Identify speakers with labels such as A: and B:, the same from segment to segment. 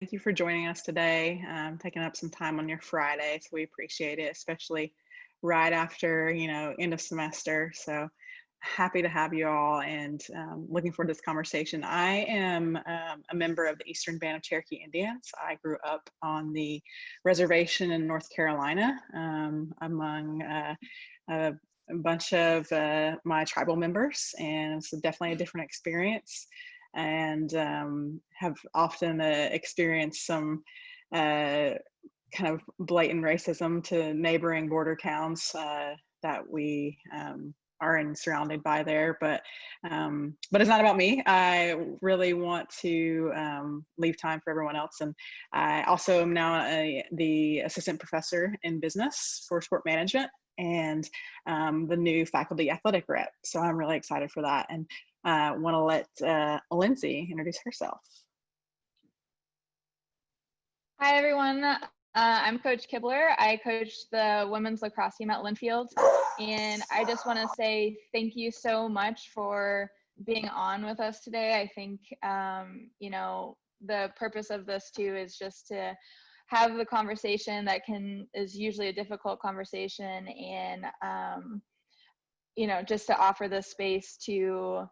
A: Thank you for joining us today, taking up some time on your Friday. So we appreciate it, especially right after, end of semester. So happy to have you all and looking forward to this conversation. I am a member of the Eastern Band of Cherokee Indians. I grew up on the reservation in North Carolina among a bunch of my tribal members, and it's definitely a different experience, and have often experienced some kind of blatant racism to neighboring border towns that we are surrounded by there, but it's not about me. I really want to leave time for everyone else, and I also am now the assistant professor in business for sport management and the new faculty athletic rep. So I'm really excited for that, and want to let Lindsay introduce herself.
B: Hi everyone, I'm Coach Kibler. I coach the women's lacrosse team at Linfield, and I just want to say thank you so much for being on with us today. I think, the purpose of this too is just to have the conversation that is usually a difficult conversation, and, just to offer this space to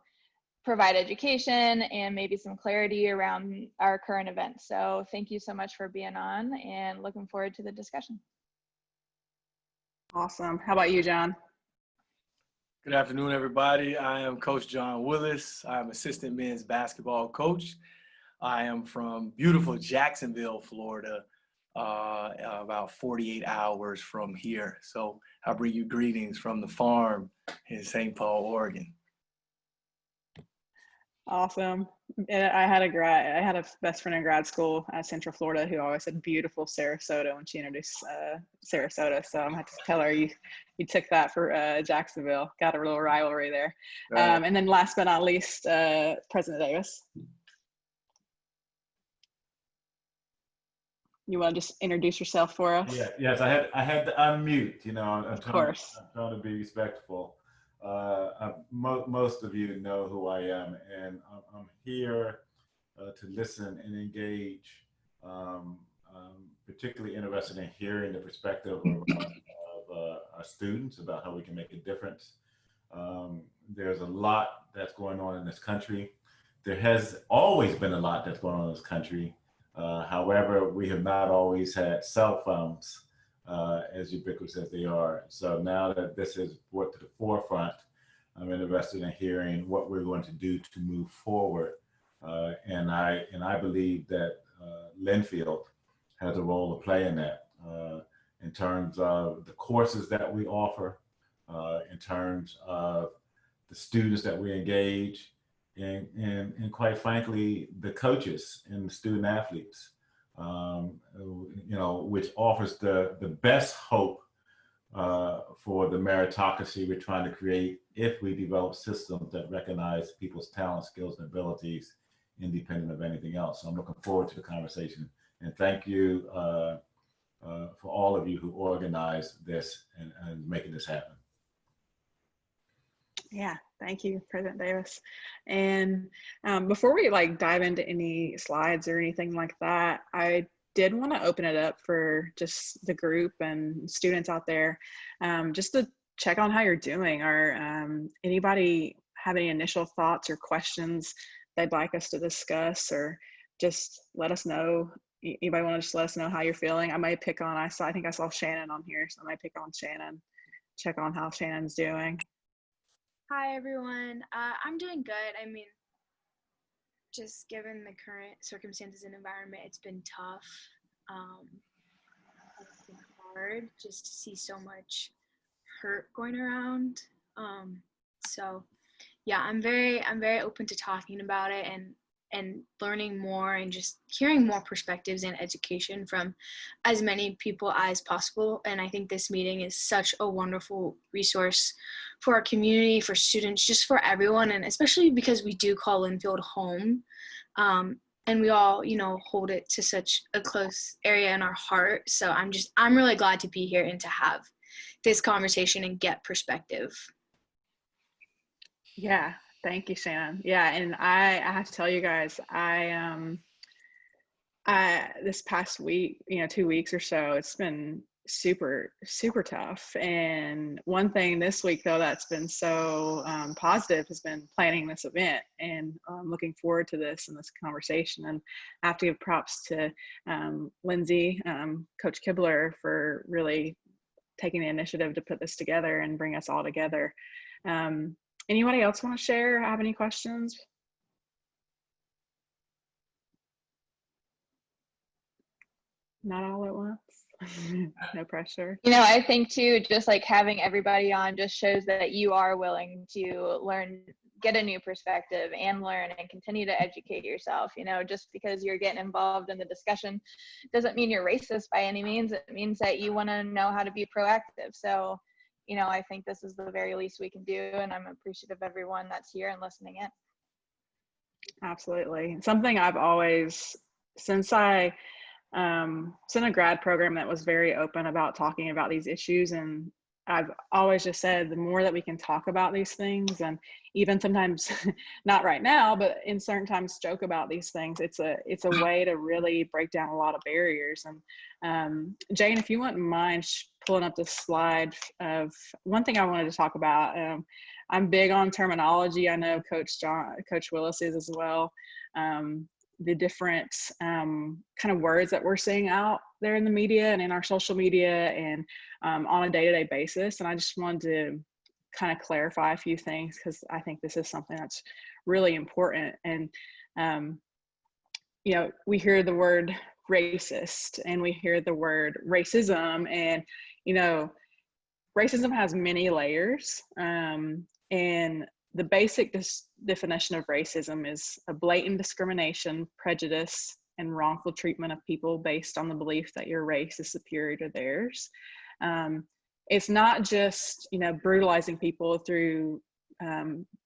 B: provide education and maybe some clarity around our current events. So thank you so much for being on, and looking forward to the discussion.
A: Awesome. How about you, John?
C: Good afternoon, everybody. I am Coach John Willis. I'm assistant men's basketball coach. I am from beautiful Jacksonville, Florida, about 48 hours from here. So I bring you greetings from the farm in St. Paul, Oregon.
A: Awesome. I had a best friend in grad school at Central Florida who always said beautiful Sarasota when she introduced Sarasota. So I'm gonna have to tell her you took that for Jacksonville. Got a little rivalry there.
C: Right.
A: And then last but not least, President Davis. You want to just introduce yourself for us?
D: Yeah, yes, I had to unmute. I'm trying to be respectful. Most of you know who I am, and I'm here to listen and engage. Particularly interested in hearing the perspective of our students about how we can make a difference. There's a lot that's going on in this country. There has always been a lot that's going on in this country. However, we have not always had cell phones as ubiquitous as they are. So now that this is brought to the forefront, I'm interested in hearing what we're going to do to move forward. And I believe that Lindfield has a role to play in that, in terms of the courses that we offer, in terms of the students that we engage, and quite frankly, the coaches and the student athletes, which offers the best hope for the meritocracy we're trying to create if we develop systems that recognize people's talents, skills, and abilities independent of anything else. So I'm looking forward to the conversation, and thank you for all of you who organized this and making this happen.
A: Yeah, thank you, President Davis. And before we dive into any slides or anything like that, I did want to open it up for just the group and students out there, just to check on how you're doing. Or anybody have any initial thoughts or questions they'd like us to discuss, or just let us know. Anybody want to just let us know how you're feeling? I might pick on, I think I saw Shannon on here, so I might pick on Shannon, check on how Shannon's doing.
E: Hi, everyone. I'm doing good. I mean, just given the current circumstances and environment, it's been tough. It's been hard just to see so much hurt going around. So yeah, I'm very open to talking about it and learning more and just hearing more perspectives and education from as many people as possible. And I think this meeting is such a wonderful resource for our community, for students, just for everyone. And especially because we do call Linfield home. And we all, hold it to such a close area in our heart. So I'm really glad to be here and to have this conversation and get perspective.
A: Yeah, thank you, Shannon. Yeah, and I have to tell you guys, I This past week, 2 weeks or so, it's been super, super tough. And one thing this week, though, that's been so positive has been planning this event, and looking forward to this and this conversation. And I have to give props to Lindsay, Coach Kibler, for really taking the initiative to put this together and bring us all together. Anybody else want to share? Have any questions? Not all at once. No pressure.
B: I think too, just like having everybody on just shows that you are willing to learn, get a new perspective and learn and continue to educate yourself. Just because you're getting involved in the discussion doesn't mean you're racist by any means. It means that you want to know how to be proactive. So, I think this is the very least we can do, and I'm appreciative of everyone that's here and listening in.
A: Absolutely. Something I've always, since I in a grad program that was very open about talking about these issues, and I've always just said the more that we can talk about these things, and even sometimes not right now, but in certain times joke about these things, it's a way to really break down a lot of barriers. And Jane, if you wouldn't mind pulling up this slide of one thing I wanted to talk about. I'm big on terminology. I know Coach Willis is as well. The different kind of words that we're seeing out there in the media and in our social media and on a day-to-day basis. And I just wanted to kind of clarify a few things, because I think this is something that's really important. And, we hear the word racist and we hear the word racism, and, racism has many layers. And the basic definition of racism is a blatant discrimination, prejudice, and wrongful treatment of people based on the belief that your race is superior to theirs. It's not just, brutalizing people through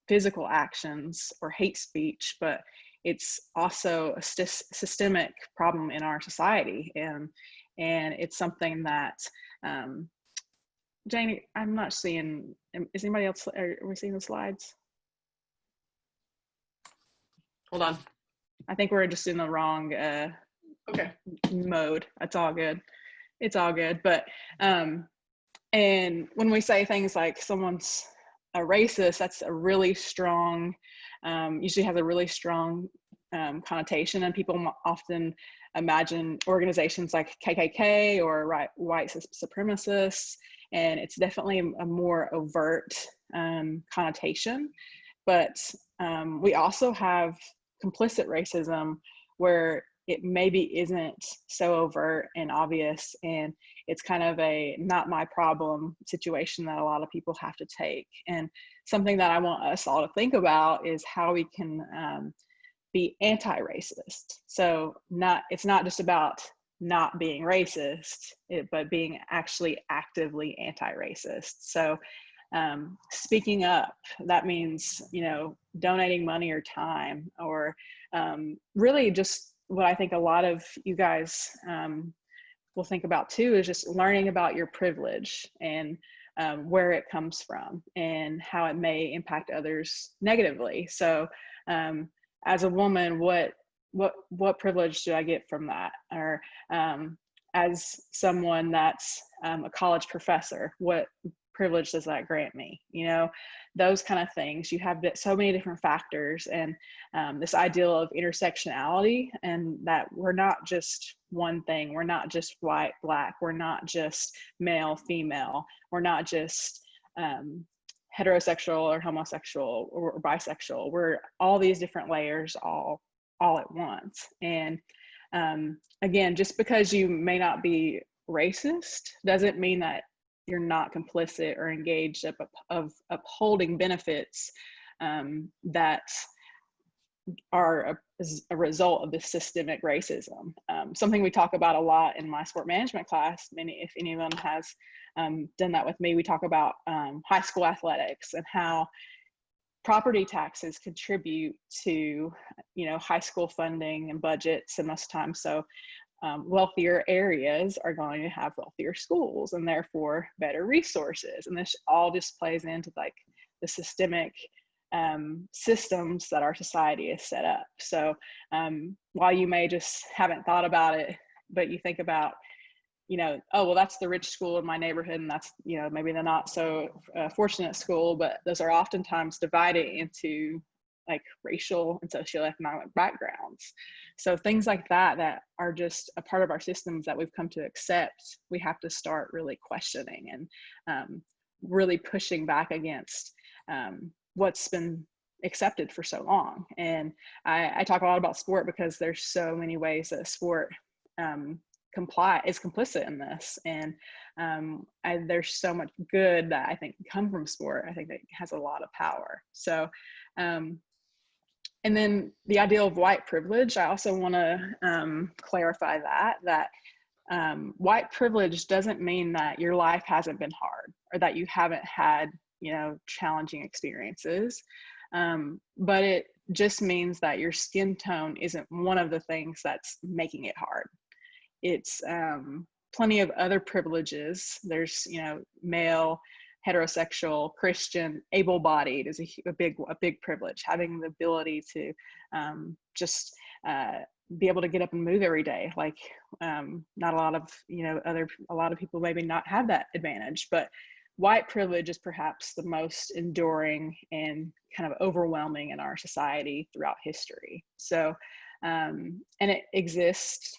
A: physical actions or hate speech, but it's also a systemic problem in our society. And it's something that, Jane, I'm not seeing, is anybody else, are we seeing the slides? Hold on. I think we're just in the wrong mode. It's all good. It's all good. But, and when we say things like someone's a racist, that's a really strong, usually has a really strong connotation, and people often imagine organizations like KKK or white supremacists, and it's definitely a more overt connotation. But we also have complicit racism, where it maybe isn't so overt and obvious, and it's kind of a not my problem situation that a lot of people have to take. And something that I want us all to think about is how we can be anti-racist. So it's not just about not being racist, but being actually actively anti-racist. So speaking up, that means, donating money or time, or really just what I think a lot of you guys will think about too is just learning about your privilege and where it comes from and how it may impact others negatively. So as a woman, what privilege do I get from that? Or as someone that's a college professor, what privilege does that grant me? Those kind of things. You have so many different factors, and this ideal of intersectionality, and that we're not just one thing. We're not just white, black. We're not just male, female. We're not just heterosexual or homosexual or bisexual. We're all these different layers all at once. And again, just because you may not be racist doesn't mean that you're not complicit or engaged of upholding benefits that are a result of this systemic racism. Something we talk about a lot in my sport management class, if anyone has done that with me, we talk about high school athletics and how property taxes contribute to, high school funding and budgets, and most times so wealthier areas are going to have wealthier schools and therefore better resources. And this all just plays into like the systemic systems that our society is set up. So while you may just haven't thought about it, but you think about, oh, well, that's the rich school in my neighborhood, and that's, maybe the not so fortunate school, but those are oftentimes divided into like racial and socioeconomic backgrounds. So things like that are just a part of our systems that we've come to accept, we have to start really questioning and really pushing back against what's been accepted for so long. And I talk a lot about sport because there's so many ways that sport is complicit in this, and there's so much good that I think can come from sport. I think that it has a lot of power. So and then the idea of white privilege, I also want to clarify that white privilege doesn't mean that your life hasn't been hard or that you haven't had, challenging experiences. But it just means that your skin tone isn't one of the things that's making it hard. It's plenty of other privileges. There's, male, heterosexual, Christian, able-bodied is a big privilege. Having the ability to just be able to get up and move every day. Like not a lot of, a lot of people maybe not have that advantage, but white privilege is perhaps the most enduring and kind of overwhelming in our society throughout history. So, and it exists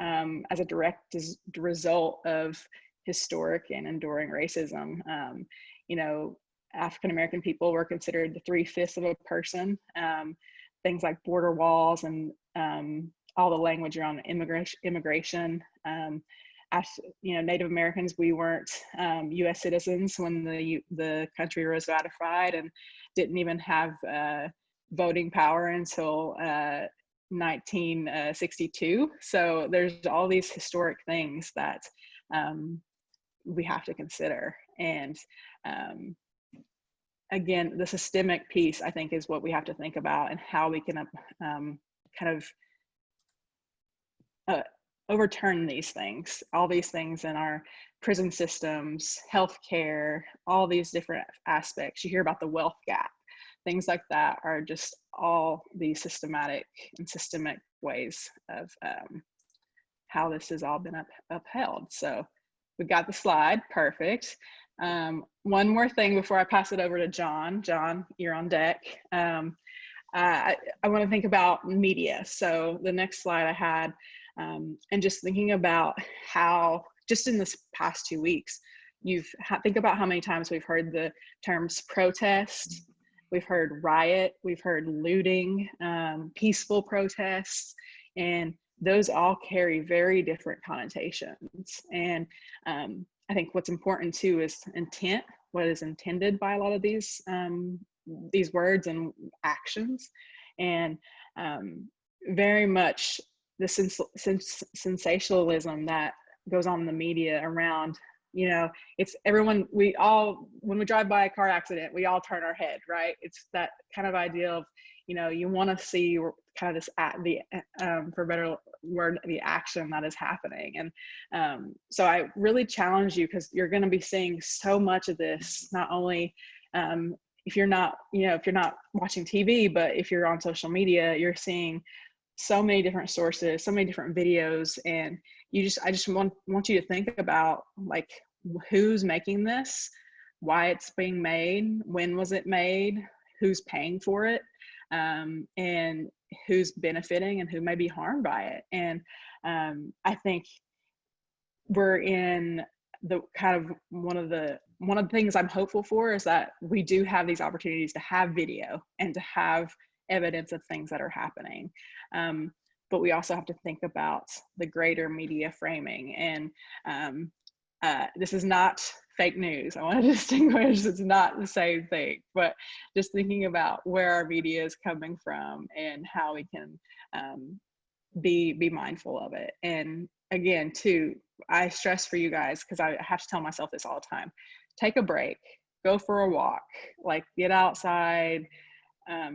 A: as a direct result of historic and enduring racism. African-American people were considered the 3/5 of a person. Things like border walls and all the language around immigration. Native Americans, we weren't U.S. citizens when the country was ratified, and didn't even have voting power until 1962. So there's all these historic things that we have to consider. And again, the systemic piece, I think, is what we have to think about, and how we can kind of overturn these things, all these things in our prison systems, healthcare, all these different aspects. You hear about the wealth gap. Things like that are just all these systematic and systemic ways of how this has all been upheld. So we got the slide, perfect. One more thing before I pass it over to John. John, you're on deck. I want to think about media. So the next slide I had, and just thinking about how, just in this past 2 weeks, think about how many times we've heard the terms protest, we've heard riot, we've heard looting, peaceful protests, and those all carry very different connotations. And I think what's important too is intent, what is intended by a lot of these words and actions. And very much the sensationalism that goes on in the media around, it's everyone, when we drive by a car accident, we all turn our head, right? It's that kind of idea of, you want to see kind of this, for a better word, the action that is happening. And so I really challenge you, because you're going to be seeing so much of this, not only if you're not watching TV, but if you're on social media, you're seeing so many different sources, so many different videos. And I just want you to think about, like, who's making this, why it's being made, when was it made, who's paying for it, and who's benefiting and who may be harmed by it. And I think we're in the kind of one of the things I'm hopeful for is that we do have these opportunities to have video and to have evidence of things that are happening. But we also have to think about the greater media framing. And this is not fake news. I want to distinguish, it's not the same thing, but just thinking about where our media is coming from and how we can be mindful of it. And again, too, I stress for you guys, because I have to tell myself this all the time, take a break, go for a walk, like get outside,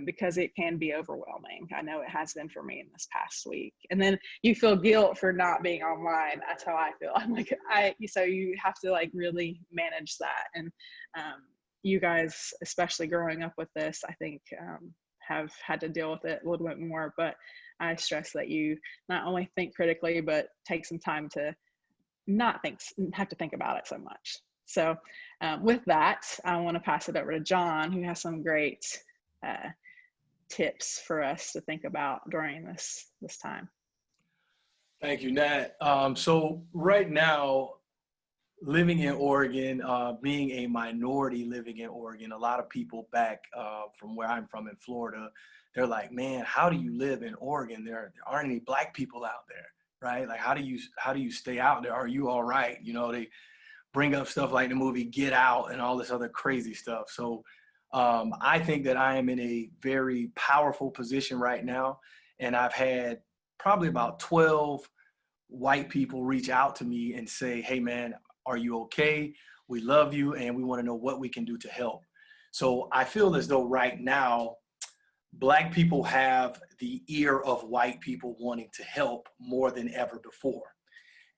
A: because it can be overwhelming. I know it has been for me in this past week. And then you feel guilt for not being online. That's how I feel. I'm like, so you have to like really manage that. And you guys, especially growing up with this, I think have had to deal with it a little bit more, but I stress that you not only think critically, but take some time to not have to think about it so much. So with that, I want to pass it over to John, who has some great tips for us to think about during this time.
C: Thank you, Nat. So right now, living in Oregon, being a minority living in Oregon, a lot of people back from where I'm from in Florida, they're like, man, how do you live in Oregon? There aren't any Black people out there, right? Like, how do you stay out there? Are you all right? You know, they bring up stuff like the movie Get Out and all this other crazy stuff. So I think that I am in a very powerful position right now. And I've had probably about 12 white people reach out to me and say, hey, man, are you okay? We love you, and we want to know what we can do to help. So I feel as though right now, Black people have the ear of white people wanting to help more than ever before.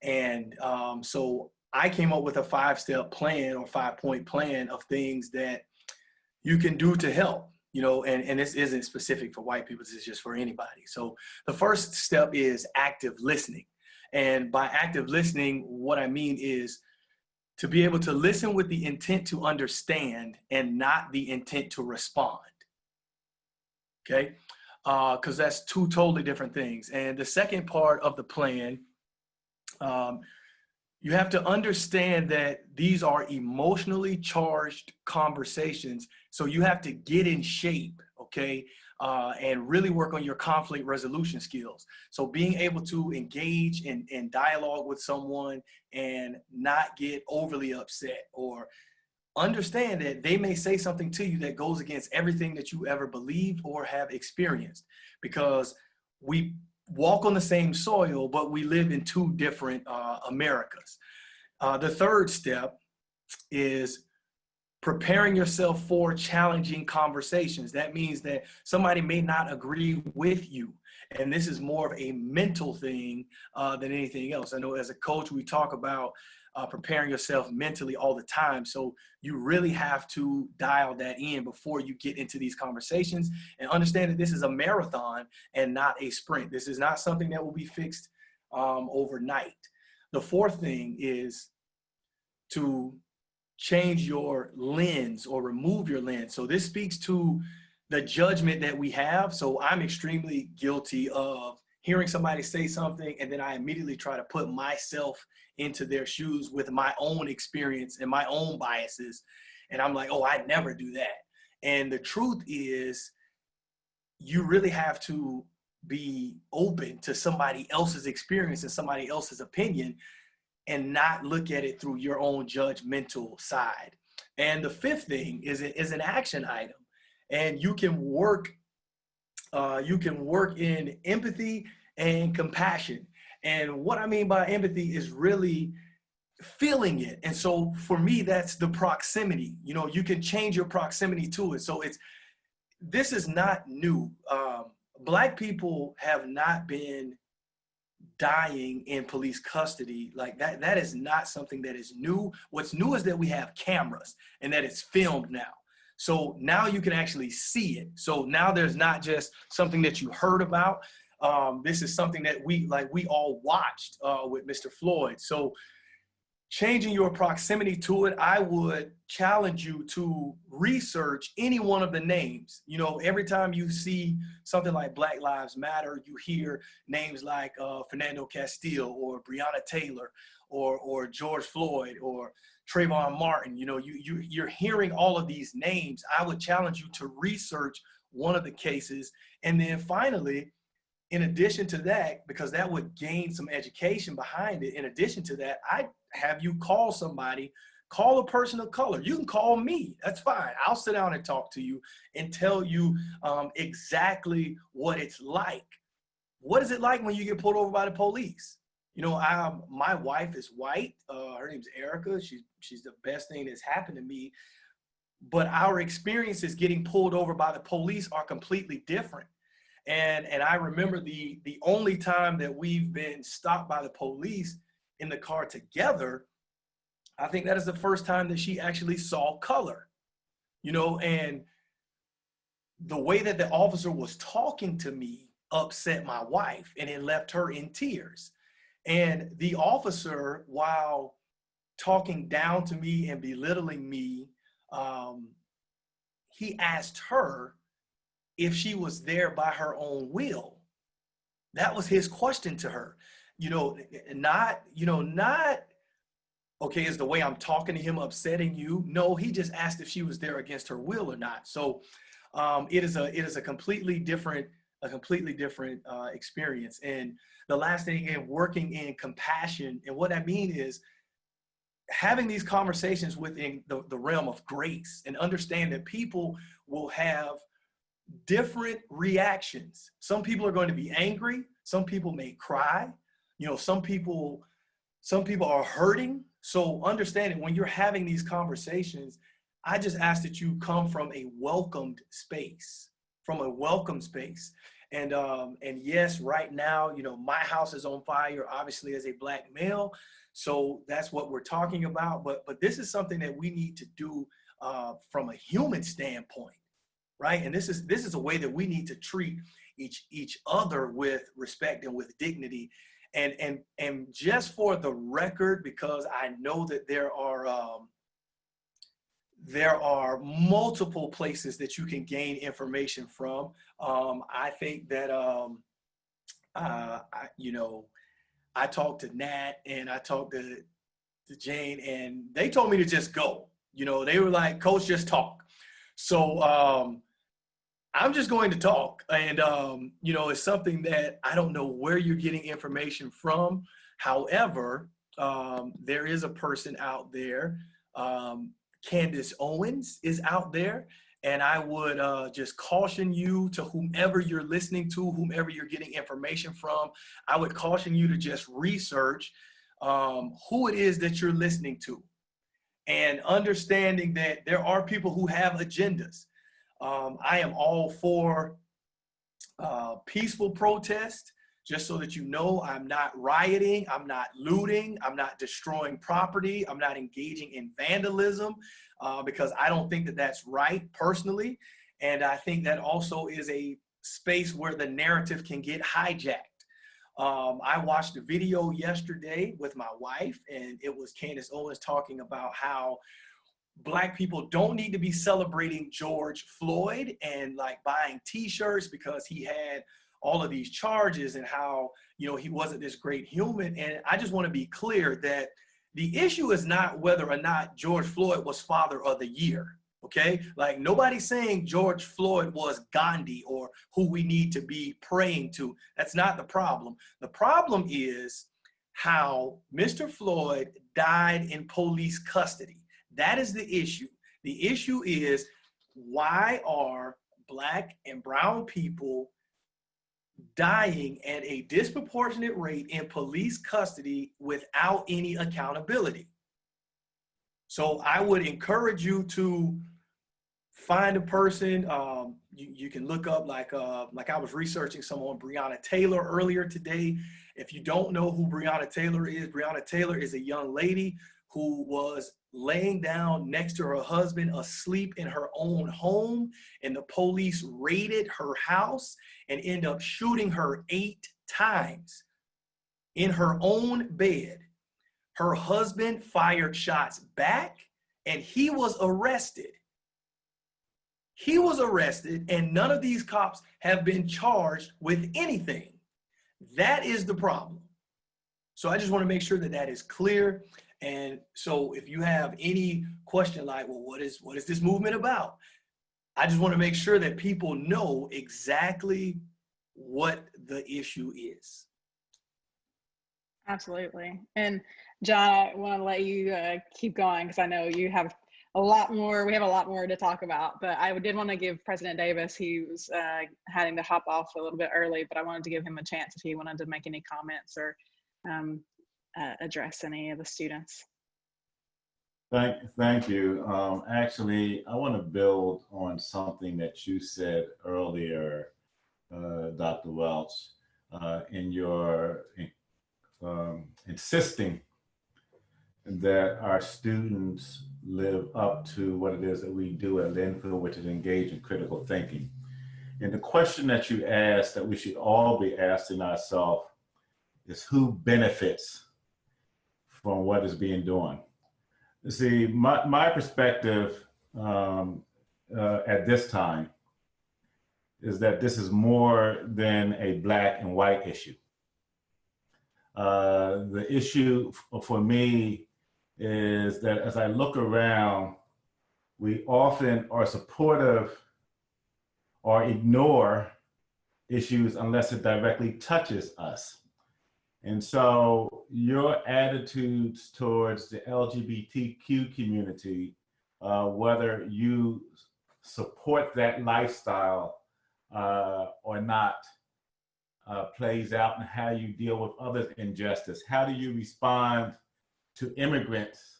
C: And so I came up with a 5-step plan or 5-point plan of things that you can do to help, you know, and this isn't specific for white people, this is just for anybody. So the first step is active listening. And by active listening, what I mean is to be able to listen with the intent to understand and not the intent to respond. Okay? Because that's two totally different things. And the second part of the plan, you have to understand that these are emotionally charged conversations. So you have to get in shape, okay? And really work on your conflict resolution skills. So being able to engage in dialogue with someone and not get overly upset, or understand that they may say something to you that goes against everything that you ever believed or have experienced, because we walk on the same soil, but we live in two different Americas. The third step is preparing yourself for challenging conversations. That means that somebody may not agree with you. And this is more of a mental thing than anything else. I know as a coach, we talk about preparing yourself mentally all the time. So you really have to dial that in before you get into these conversations, and understand that this is a marathon and not a sprint. This is not something that will be fixed overnight. The fourth thing is to change your lens or remove your lens. So this speaks to the judgment that we have. So I'm extremely guilty of hearing somebody say something, and then I immediately try to put myself into their shoes with my own experience and my own biases. And I'm like, oh, I'd never do that. And the truth is, you really have to be open to somebody else's experience and somebody else's opinion, and not look at it through your own judgmental side. And the fifth thing is an action item. And you can work in empathy and compassion. And what I mean by empathy is really feeling it. And so for me, that's the proximity. You know, you can change your proximity to it. So this is not new. Black people have not been dying in police custody like that. That is not something that is new. What's new is that we have cameras and that it's filmed now. So now you can actually see it. So now there's not just something that you heard about. This is something that we all watched with Mr. Floyd. So changing your proximity to it, I would challenge you to research any one of the names. You know, every time you see something like Black Lives Matter, you hear names like Fernando Castillo or Brianna Taylor or George Floyd or Trayvon Martin. You know, you're hearing all of these names. I would challenge you to research one of the cases. And then finally, in addition to that, because that would gain some education behind it, in addition to that, I'd have you call somebody, call a person of color. You can call me, that's fine. I'll sit down and talk to you and tell you exactly what it's like. What is it like when you get pulled over by the police? You know, my wife is white. Her name's Erica. She's the best thing that's happened to me. But our experiences getting pulled over by the police are completely different. And I remember the only time that we've been stopped by the police in the car together, I think that is the first time that she actually saw color. you know, and the way that the officer was talking to me upset my wife, and it left her in tears. And the officer, while talking down to me and belittling me, he asked her if she was there by her own will. That was his question to her. Not, okay, is the way I'm talking to him upsetting you? No, he just asked if she was there against her will or not. So it is a completely different experience. And the last thing, again, working in compassion. And what I mean is having these conversations within the realm of grace, and understand that people will have different reactions. Some people are going to be angry. Some people may cry. Some people are hurting. So understanding when you're having these conversations, I just ask that you come from a welcomed space, And yes, right now, my house is on fire, obviously, as a Black male. So that's what we're talking about. But this is something that we need to do from a human standpoint, right? And this is a way that we need to treat each other with respect and with dignity. And just for the record, because I know that there are multiple places that you can gain information from. I think that I talked to Nat and I talked to Jane, and they told me to just go. They were like, "Coach, just talk." So I'm just going to talk. And, it's something that I don't know where you're getting information from. However, there is a person out there. Candace Owens is out there. And I would just caution you, to whomever you're listening to, whomever you're getting information from, I would caution you to just research who it is that you're listening to, and understanding that there are people who have agendas. I am all for peaceful protest, just so that you know. I'm not rioting, I'm not looting, I'm not destroying property, I'm not engaging in vandalism, because I don't think that that's right personally. And I think that also is a space where the narrative can get hijacked. I watched a video yesterday with my wife, and it was Candace Owens talking about how Black people don't need to be celebrating George Floyd and like buying t-shirts because he had all of these charges, and how, he wasn't this great human. And I just want to be clear that the issue is not whether or not George Floyd was Father of the Year. Okay. Like, nobody's saying George Floyd was Gandhi or who we need to be praying to. That's not the problem. The problem is how Mr. Floyd died in police custody. That is the issue. The issue is, why are Black and brown people dying at a disproportionate rate in police custody without any accountability? So I would encourage you to find a person. You can look up, like I was researching someone, Brianna Taylor, earlier today. If you don't know who Brianna Taylor is a young lady who was laying down next to her husband, asleep in her own home, and the police raided her house and ended up shooting her 8 times in her own bed. Her husband fired shots back, and he was arrested. And none of these cops have been charged with anything. That is the problem. So I just want to make sure that that is clear. And so if you have any question like, well, what is this movement about? I just want to make sure that people know exactly what the issue is.
A: Absolutely. And John, I want to let you keep going, because I know you have a lot more. We have a lot more to talk about, but I did want to give President Davis, he was having to hop off a little bit early, but I wanted to give him a chance if he wanted to make any comments or address any of the students.
D: Thank you. Actually, I want to build on something that you said earlier, Dr. Welch, in your insisting that our students live up to what it is that we do at Lindfield, which is engage in critical thinking. And the question that you asked that we should all be asking ourselves is who benefits from what is being done? See, my perspective at this time is that this is more than a black and white issue. The issue for me is that as I look around, we often are supportive or ignore issues unless it directly touches us. And so your attitudes towards the LGBTQ community, whether you support that lifestyle or not, plays out in how you deal with others' injustice. How do you respond to immigrants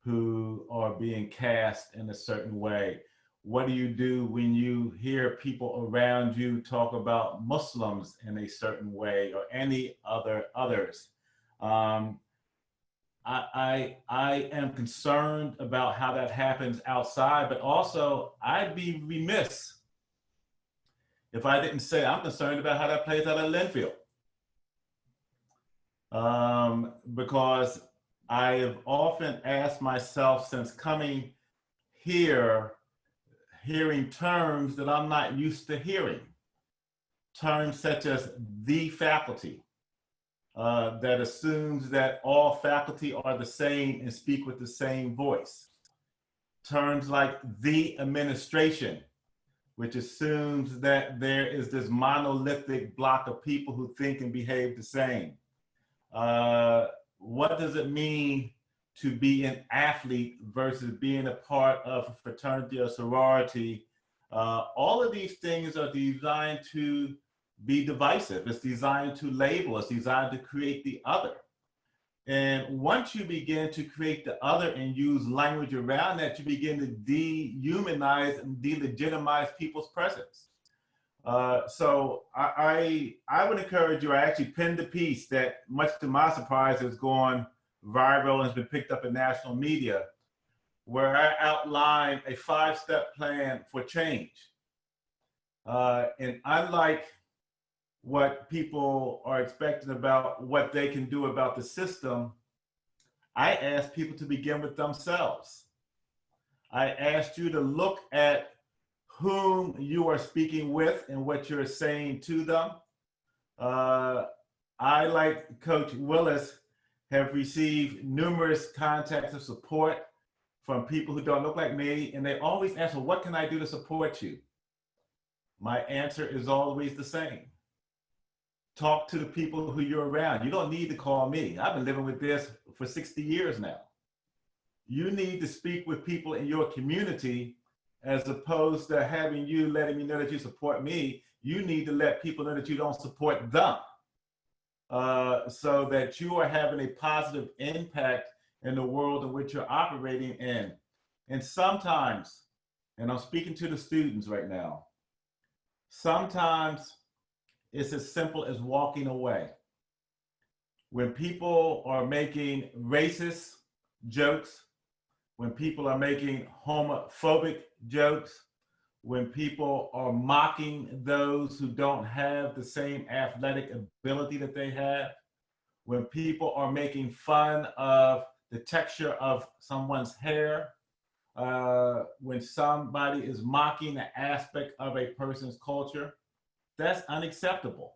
D: who are being cast in a certain way? What do you do when you hear people around you talk about Muslims in a certain way or any others? I am concerned about how that happens outside, but also I'd be remiss if I didn't say I'm concerned about how that plays out at Linfield. Because I have often asked myself since coming here, hearing terms that I'm not used to hearing. Terms such as the faculty, that assumes that all faculty are the same and speak with the same voice. Terms like the administration, which assumes that there is this monolithic block of people who think and behave the same. What does it mean to be an athlete versus being a part of a fraternity or sorority? All of these things are designed to be divisive. It's designed to label. It's designed to create the other. And once you begin to create the other and use language around that, you begin to dehumanize and delegitimize people's presence. So I would encourage you, I actually pinned a piece that, much to my surprise, has gone viral and has been picked up in national media, where I outline a 5-step plan for change. And unlike what people are expecting about what they can do about the system, I ask people to begin with themselves. I asked you to look at whom you are speaking with and what you're saying to them. I, like Coach Willis, have received numerous contacts of support from people who don't look like me, and they always ask, well, what can I do to support you? My answer is always the same. Talk to the people who you're around. You don't need to call me. I've been living with this for 60 years now. You need to speak with people in your community as opposed to having you letting me know that you support me. You need to let people know that you don't support them, so that you are having a positive impact in the world in which you're operating in. And sometimes, and I'm speaking to the students right now, sometimes it's as simple as walking away. When people are making racist jokes, when people are making homophobic jokes, when people are mocking those who don't have the same athletic ability that they have, when people are making fun of the texture of someone's hair, when somebody is mocking an aspect of a person's culture, that's unacceptable.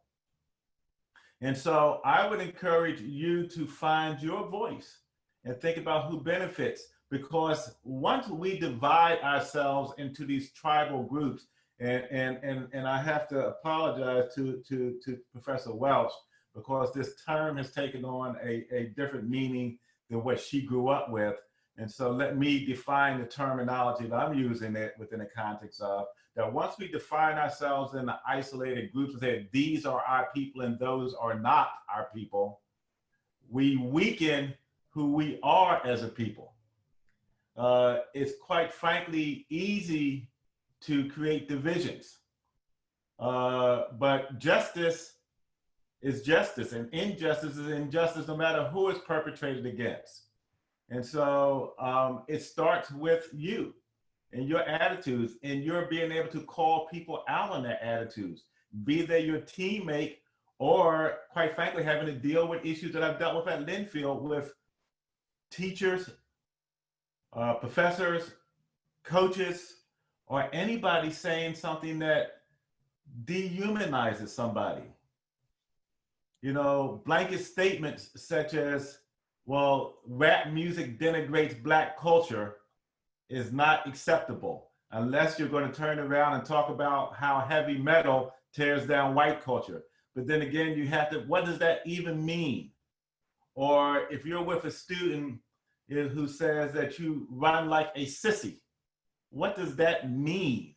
D: And so I would encourage you to find your voice and think about who benefits, because once we divide ourselves into these tribal groups, and I have to apologize to Professor Welch, because this term has taken on a different meaning than what she grew up with. And so let me define the terminology that I'm using it within the context of, that once we define ourselves in the isolated groups and say, these are our people and those are not our people, we weaken who we are as a people. It's quite frankly easy to create divisions. But justice is justice, and injustice is injustice no matter who it's perpetrated against. And so it starts with you and your attitudes, and you're being able to call people out on their attitudes, be they your teammate or, quite frankly, having to deal with issues that I've dealt with at Linfield with teachers, professors, coaches, or anybody saying something that dehumanizes somebody. You know, blanket statements such as, well, rap music denigrates Black culture is not acceptable unless you're going to turn around and talk about how heavy metal tears down white culture. But then again, you have to, what does that even mean? Or if you're with a student who says that you run like a sissy, what does that mean?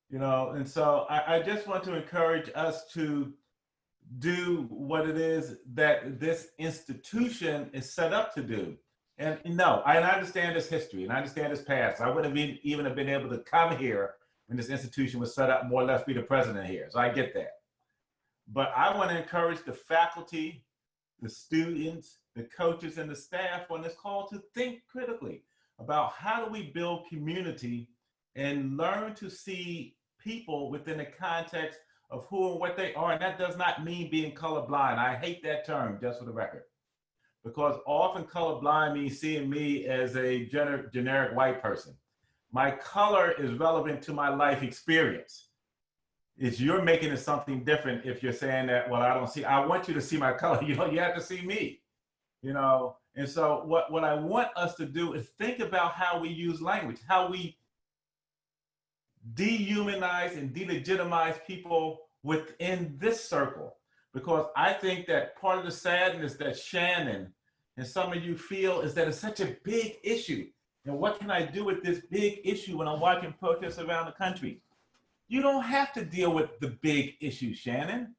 D: You know, and so I just want to encourage us to do what it is that this institution is set up to do. And no, I understand this history and I understand this past. I wouldn't have even have been able to come here when this institution was set up, more or less be the president here. So I get that. But I want to encourage the faculty, the students, the coaches, and the staff on this call to think critically about how do we build community and learn to see people within the context of who and what they are. And that does not mean being colorblind. I hate that term, just for the record, because often colorblind means seeing me as a generic white person. My color is relevant to my life experience. It's you're making it something different if you're saying that, well, I don't see, I want you to see my color. You know, you have to see me, you know? And so what I want us to do is think about how we use language, how we dehumanize and delegitimize people within this circle. Because I think that part of the sadness that Shannon and some of you feel is that it's such a big issue. And what can I do with this big issue when I'm watching protests around the country? You don't have to deal with the big issue, Shannon.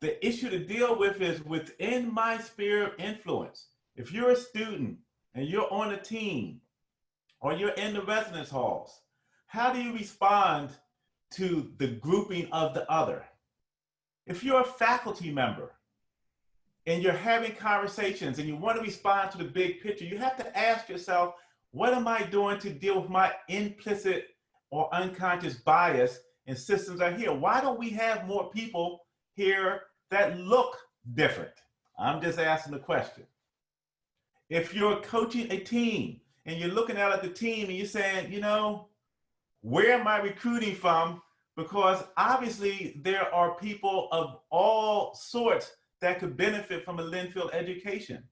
D: The issue to deal with is within my sphere of influence. If you're a student and you're on a team or you're in the residence halls, how do you respond to the grouping of the other? If you're a faculty member and you're having conversations and you want to respond to the big picture, you have to ask yourself, what am I doing to deal with my implicit or unconscious bias and systems are here? Why don't we have more people here that look different? I'm just asking the question. If you're coaching a team and you're looking out at the team and you're saying, you know, where am I recruiting from? Because obviously there are people of all sorts that could benefit from a Linfield education.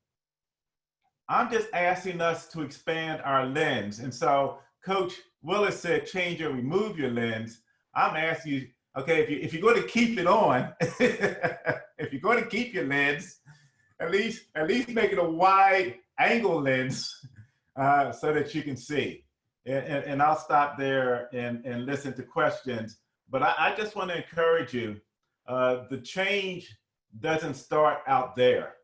D: I'm just asking us to expand our lens. And so Coach Willis said, change or remove your lens. I'm asking you, okay, if you're going to keep it on, if you're going to keep your lens, at least make it a wide angle lens so that you can see. And I'll stop there and listen to questions. But I just want to encourage you, the change doesn't start out there.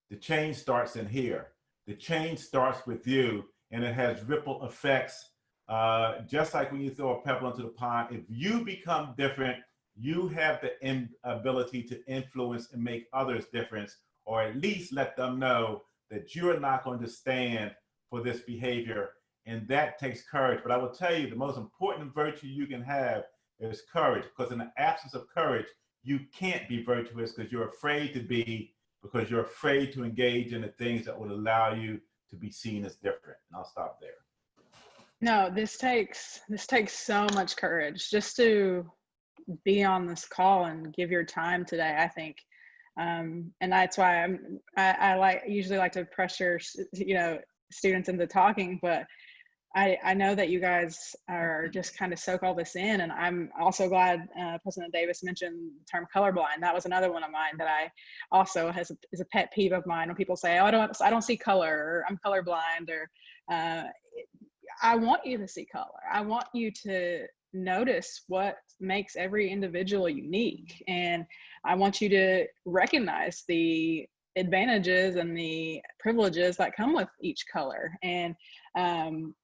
D: The change starts in here. The change starts with you, and it has ripple effects. Just like when you throw a pebble into the pond, if you become different, you have the ability to influence and make others different, or at least let them know that you're not going to stand for this behavior. And that takes courage. But I will tell you, the most important virtue you can have is courage, because in the absence of courage, you can't be virtuous because you're afraid to be, because you're afraid to engage in the things that would allow you to be seen as different. And I'll stop there.
A: No, this takes so much courage just to be on this call and give your time today, I think. And that's why I usually like to pressure, you know, students into talking, but I know that you guys are just kind of soak all this in. And I'm also glad President Davis mentioned the term colorblind. That was another one of mine that I also is a pet peeve of mine when people say, oh, I don't see color, or I'm colorblind, or I want you to see color. I want you to notice what makes every individual unique. And I want you to recognize the advantages and the privileges that come with each color. And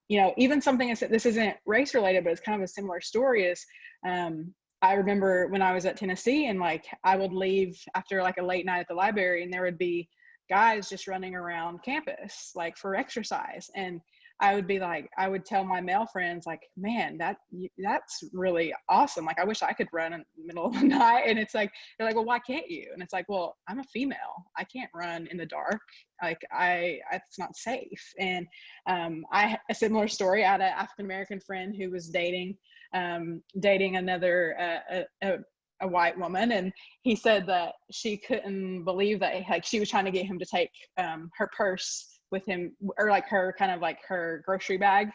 A: you know, even something this isn't race related, but it's kind of a similar story, is I remember when I was at Tennessee, and like I would leave after like a late night at the library, and there would be guys just running around campus, like for exercise. And I would be like, I would tell my male friends, like, man, that's really awesome. Like, I wish I could run in the middle of the night. And it's like, they're like, well, why can't you? And it's like, well, I'm a female. I can't run in the dark. Like, it's not safe. And a similar story. I had an African-American friend who was dating another, a white woman. And he said that she couldn't believe that, like, she was trying to get him to take her purse with him, or like her kind of like her grocery bag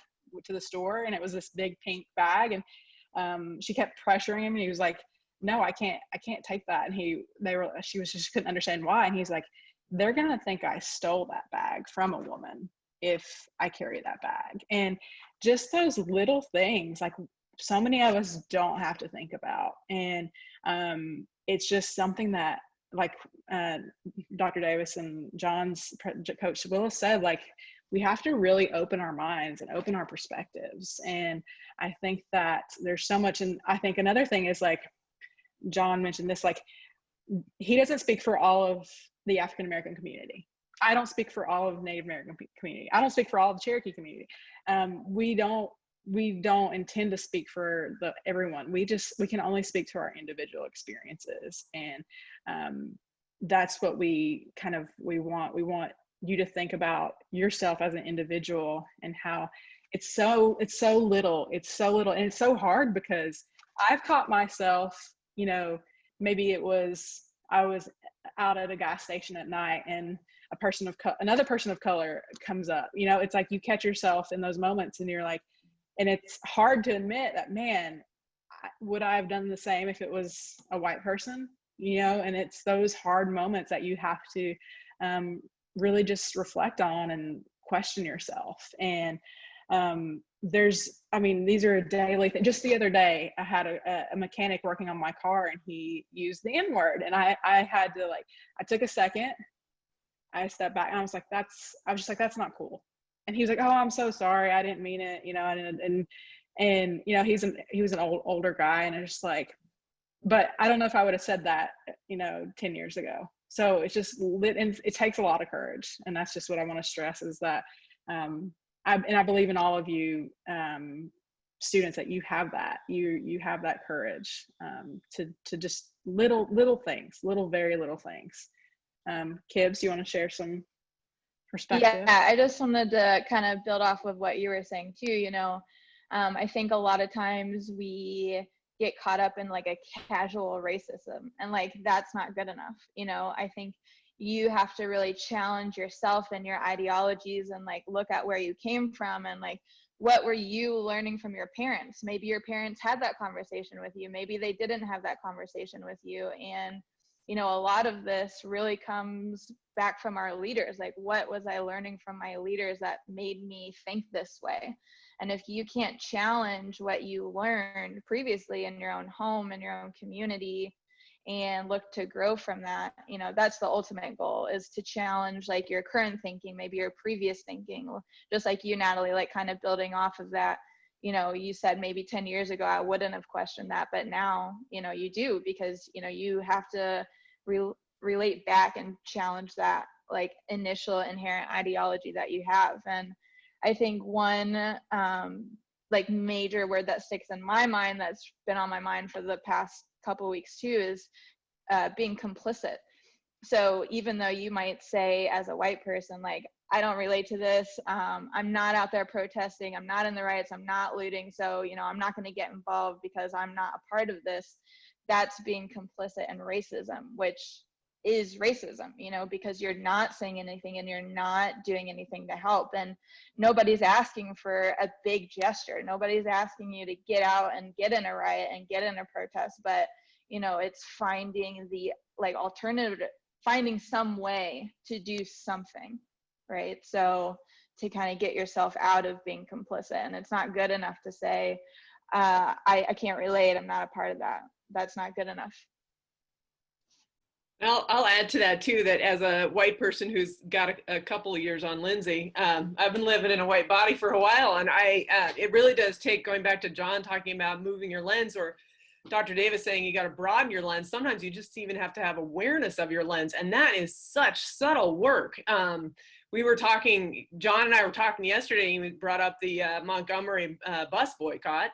A: to the store, and it was this big pink bag, and she kept pressuring him, and he was like, no, I can't take that. And she just couldn't understand why. And he's like, they're gonna think I stole that bag from a woman if I carry that bag. And just those little things, like, so many of us don't have to think about. And it's just something that, like Dr. Davis and John's coach Willis said, like, we have to really open our minds and open our perspectives. And I think that there's so much. And I think another thing is, like John mentioned this, like, he doesn't speak for all of the African-American community. I don't speak for all of Native American community. I don't speak for all of the Cherokee community. We don't intend to speak for everyone. We can only speak to our individual experiences. And that's what we want. We want you to think about yourself as an individual, and how it's so little. And it's so hard, because I've caught myself, maybe I was out at a gas station at night, and another person of color comes up. It's like you catch yourself in those moments, and you're like, and it's hard to admit that, man, would I have done the same if it was a white person? And it's those hard moments that you have to really just reflect on and question yourself. And these are a daily thing. Just the other day, I had a mechanic working on my car, and he used the N-word, and I had to, like, I took a second, I stepped back, and I was just like, that's not cool. And he was like, oh, I'm so sorry, I didn't mean it, I didn't. And he was an older guy, and it's just like, but I don't know if I would have said that 10 years ago. So it's just and it takes a lot of courage. And that's just what I want to stress, is that I believe in all of you students, that you have that, you have that courage to just little things, very little things. Kibbs, you want to share some perspective?
B: Yeah, I just wanted to kind of build off of what you were saying too. I think a lot of times we get caught up in like a casual racism, and like, that's not good enough. I think you have to really challenge yourself and your ideologies, and like, look at where you came from, and like, what were you learning from your parents? Maybe your parents had that conversation with you, maybe they didn't have that conversation with you. And a lot of this really comes back from our leaders. Like, what was I learning from my leaders that made me think this way? And if you can't challenge what you learned previously in your own home, in your own community, and look to grow from that, that's the ultimate goal, is to challenge like your current thinking, maybe your previous thinking. Just like you, Natalie, like kind of building off of that. You said maybe 10 years ago, I wouldn't have questioned that, but now, you do, because, you have to relate back and challenge that like initial inherent ideology that you have. And I think one like major word that sticks in my mind, that's been on my mind for the past couple weeks too, is being complicit. So even though you might say as a white person, like, I don't relate to this, I'm not out there protesting, I'm not in the riots, I'm not looting, so I'm not going to get involved because I'm not a part of this. That's being complicit in racism, which is racism, because you're not saying anything and you're not doing anything to help. And nobody's asking for a big gesture, nobody's asking you to get out and get in a riot and get in a protest, but it's finding the like alternative, finding some way to do something, right? So to kind of get yourself out of being complicit. And it's not good enough to say, I can't relate, I'm not a part of that. That's not good enough.
F: I'll add to that too, that as a white person who's got a couple of years on Lindsay, I've been living in a white body for a while, and it really does take, going back to John talking about moving your lens, or Dr. Davis saying you got to broaden your lens. Sometimes you just even have to have awareness of your lens. And that is such subtle work. We were talking, John and I were talking yesterday, and we brought up the Montgomery bus boycott.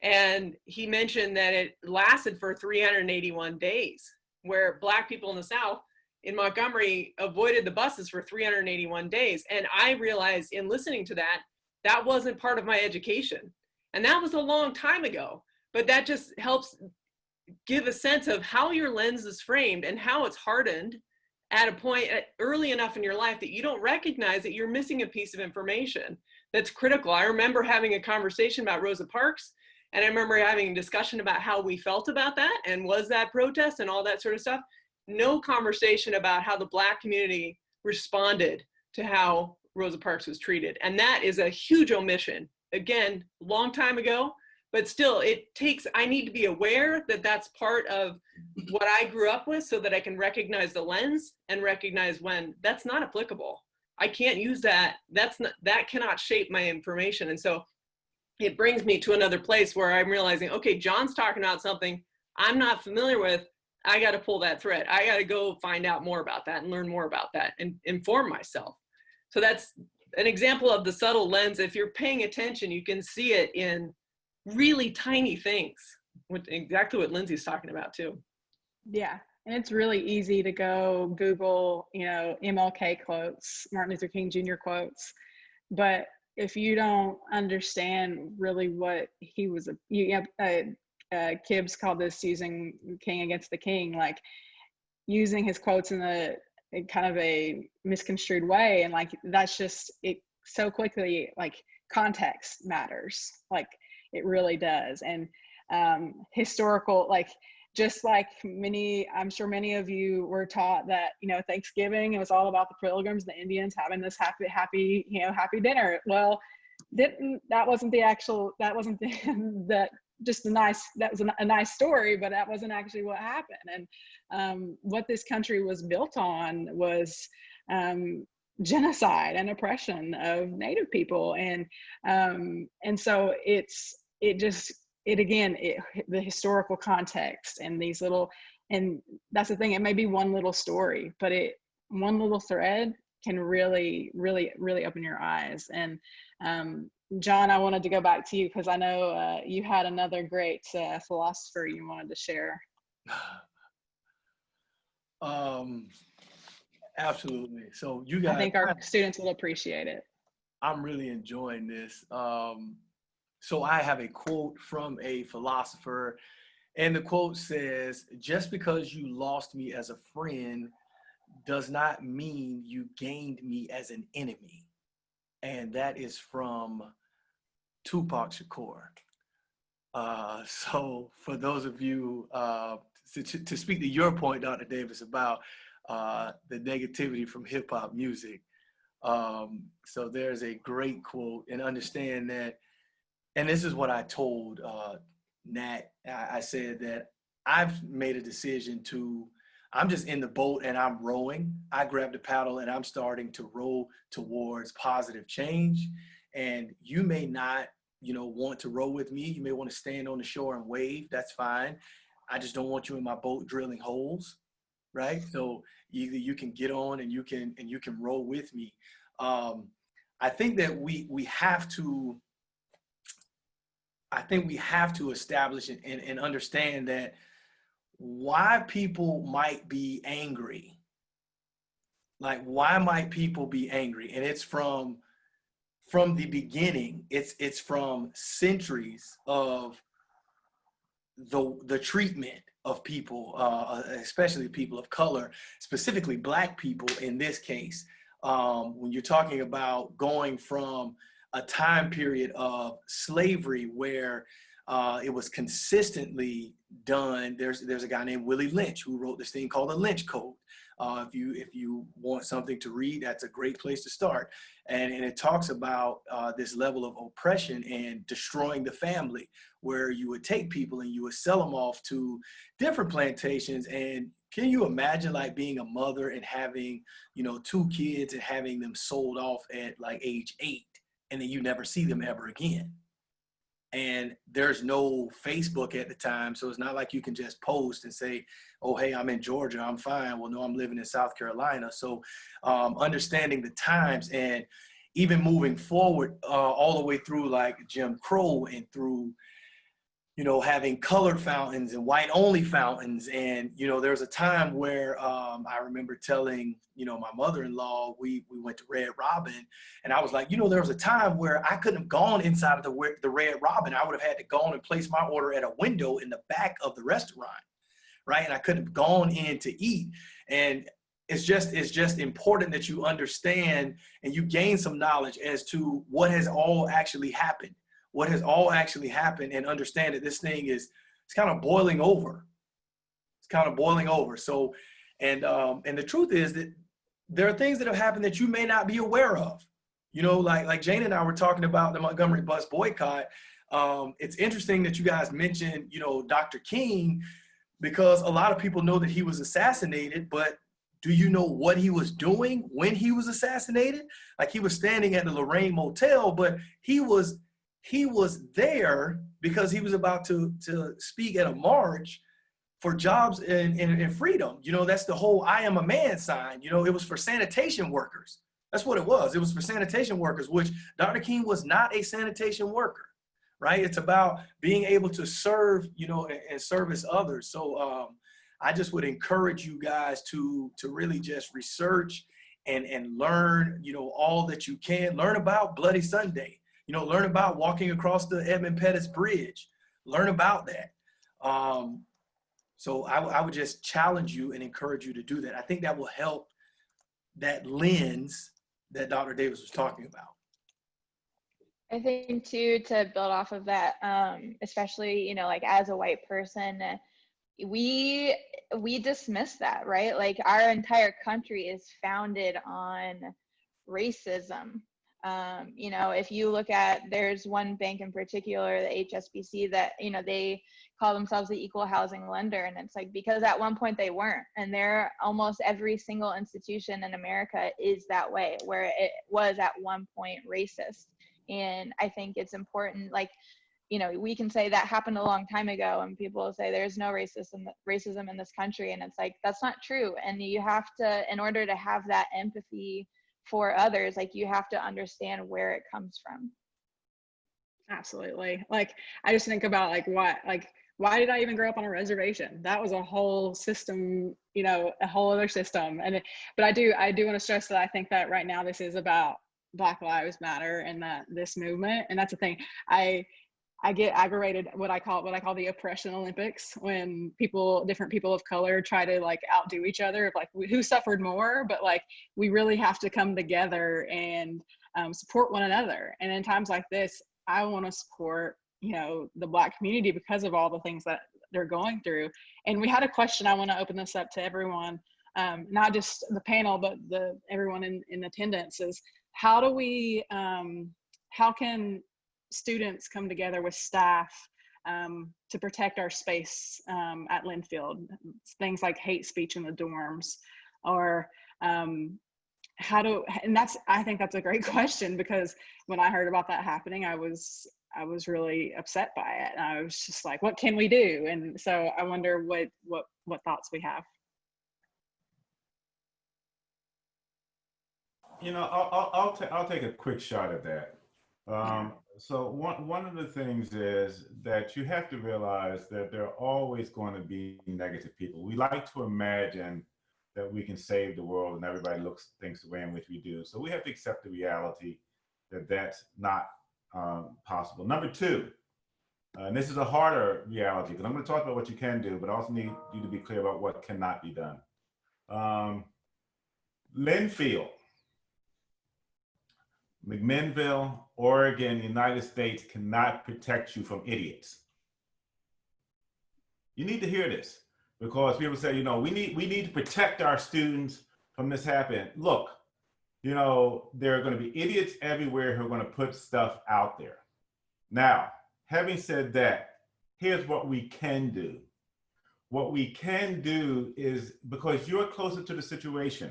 F: And he mentioned that it lasted for 381 days, where Black people in the South in Montgomery avoided the buses for 381 days. And I realized in listening to that, that wasn't part of my education. And that was a long time ago, but that just helps give a sense of how your lens is framed and how it's hardened at a point early enough in your life that you don't recognize that you're missing a piece of information that's critical. I remember having a conversation about Rosa Parks, and I remember having a discussion about how we felt about that and was that protest and all that sort of stuff. No conversation about how the Black community responded to how Rosa Parks was treated. And that is a huge omission. Again, long time ago, but still I need to be aware that that's part of what I grew up with so that I can recognize the lens and recognize when that's not applicable. I can't use that. That cannot shape my information. And so it brings me to another place where I'm realizing, okay, John's talking about something I'm not familiar with. I got to pull that thread. I got to go find out more about that and learn more about that and inform myself. So that's an example of the subtle lens. If you're paying attention, you can see it in really tiny things, exactly what Lindsay's talking about too.
A: Yeah, and it's really easy to go Google, MLK quotes, Martin Luther King Jr. quotes, but if you don't understand really what he was, Kibbs called this using king against the king, like using his quotes in kind of a misconstrued way, and like that's just it so quickly. Like context matters, like it really does. And historical, like just like I'm sure many of you were taught that Thanksgiving, it was all about the Pilgrims, the Indians having this happy dinner. Well, that wasn't a nice story, but that wasn't actually what happened. And what this country was built on was genocide and oppression of Native people. And so the historical context and these little, and that's the thing, it may be one little story, but one little thread can really, really, really open your eyes. And John, I wanted to go back to you because I know you had another great philosopher you wanted to share.
C: Absolutely. So you guys,
A: I think our students will appreciate it.
C: I'm really enjoying this. So I have a quote from a philosopher, and the quote says, "Just because you lost me as a friend does not mean you gained me as an enemy." And that is from Tupac Shakur. So for those of you, to speak to your point, Dr. Davis, about the negativity from hip hop music. So there's a great quote, and understand that, and this is what I told Nat. I said that I've made a decision I'm just in the boat and I'm rowing. I grabbed the paddle and I'm starting to row towards positive change. And you may not, want to row with me. You may want to stand on the shore and wave. That's fine. I just don't want you in my boat drilling holes, right? So either you can get on and you can row with me. I think that we have to establish and understand that why people might be angry. Like, why might people be angry? And it's from the beginning. It's from centuries of the treatment of people, especially people of color, specifically Black people in this case. When you're talking about going from a time period of slavery where it was consistently done. There's a guy named Willie Lynch who wrote this thing called the Lynch Code. If you want something to read, that's a great place to start. And it talks about this level of oppression and destroying the family, where you would take people and you would sell them off to different plantations. And can you imagine like being a mother and having, 2 kids and having them sold off at like age 8, and then you never see them ever again? and there's no Facebook at the time. So it's not like you can just post and say, oh, hey, I'm in Georgia, I'm fine. Well, no, I'm living in South Carolina. So understanding the times, and even moving forward all the way through like Jim Crow, and through, you know, having colored fountains and white only fountains. And, you know, there's a time where I remember telling, you know, my mother-in-law, we went to Red Robin, and I was like, you know, there was a time where I couldn't have gone inside of the Red Robin. I would have had to go on and place my order at a window in the back of the restaurant, right? And I couldn't have gone in to eat. And it's just important that you understand and you gain some knowledge as to what has all actually happened. What has all actually happened, and understand that this thing it's kind of boiling over. It's kind of boiling over. So, and the truth is that there are things that have happened that you may not be aware of. You know, like Jane and I were talking about the Montgomery bus boycott. It's interesting that you guys mentioned, you know, Dr. King, because a lot of people know that he was assassinated, but do you know what he was doing when he was assassinated? Like, he was standing at the Lorraine Motel, but he was there because he was about to speak at a march for jobs and freedom. You know, that's the whole I am a man sign. You know, it was for sanitation workers. That's what it was. It was for sanitation workers, which Dr. King was not a sanitation worker, right? It's about being able to serve, you know, and service others. So I just would encourage you guys to really just research and learn, you know, all that you can. Learn about Bloody Sunday. You know, learn about walking across the Edmund Pettus Bridge. Learn about that. So I would just challenge you and encourage you to do that. I think that will help that lens that Dr. Davis was talking about.
B: I think too, to build off of that, especially, you know, like as a white person, we dismiss that, right? Like, our entire country is founded on racism. You know, if you look at, there's one bank in particular, the HSBC, that, you know, they call themselves the equal housing lender. And it's like, because at one point they weren't, and they're almost every single institution in America is that way, where it was at one point racist. And I think it's important, like, you know, we can say that happened a long time ago, and people will say there's no racism in this country. And it's like, that's not true. And you have to, in order to have that empathy for others, like, you have to understand where it comes from.
A: Absolutely. Like, I just think about why did I even grow up on a reservation? That was a whole system, you know, a whole other system. But I do want to stress that I think that right now this is about Black Lives Matter, and that this movement. And that's the thing. I get aggravated, what I call the oppression Olympics, when different people of color try to like outdo each other of like who suffered more. But like, we really have to come together and support one another. And in times like this, I want to support, you know, the Black community because of all the things that they're going through. And we had a question. I want to open this up to everyone, not just the panel, but everyone in attendance, is how can students come together with staff to protect our space at Lindfield? Things like hate speech in the dorms, or I think that's a great question, because when I heard about that happening, I was really upset by it. And I was just like, what can we do? And so I wonder what thoughts we have.
D: You know, I'll take a quick shot at that. So one of the things is that you have to realize that there are always going to be negative people. We like to imagine that we can save the world and everybody thinks the way in which we do. So we have to accept the reality that that's not possible. Number two, and this is a harder reality, because I'm going to talk about what you can do, but I also need you to be clear about what cannot be done. Linfield, McMinnville, Oregon, United States cannot protect you from idiots. You need to hear this, because people say, you know, we need to protect our students from this happening. Look, you know, there are going to be idiots everywhere who are going to put stuff out there. Now, having said that, here's what we can do. What we can do is, because you're closer to the situation,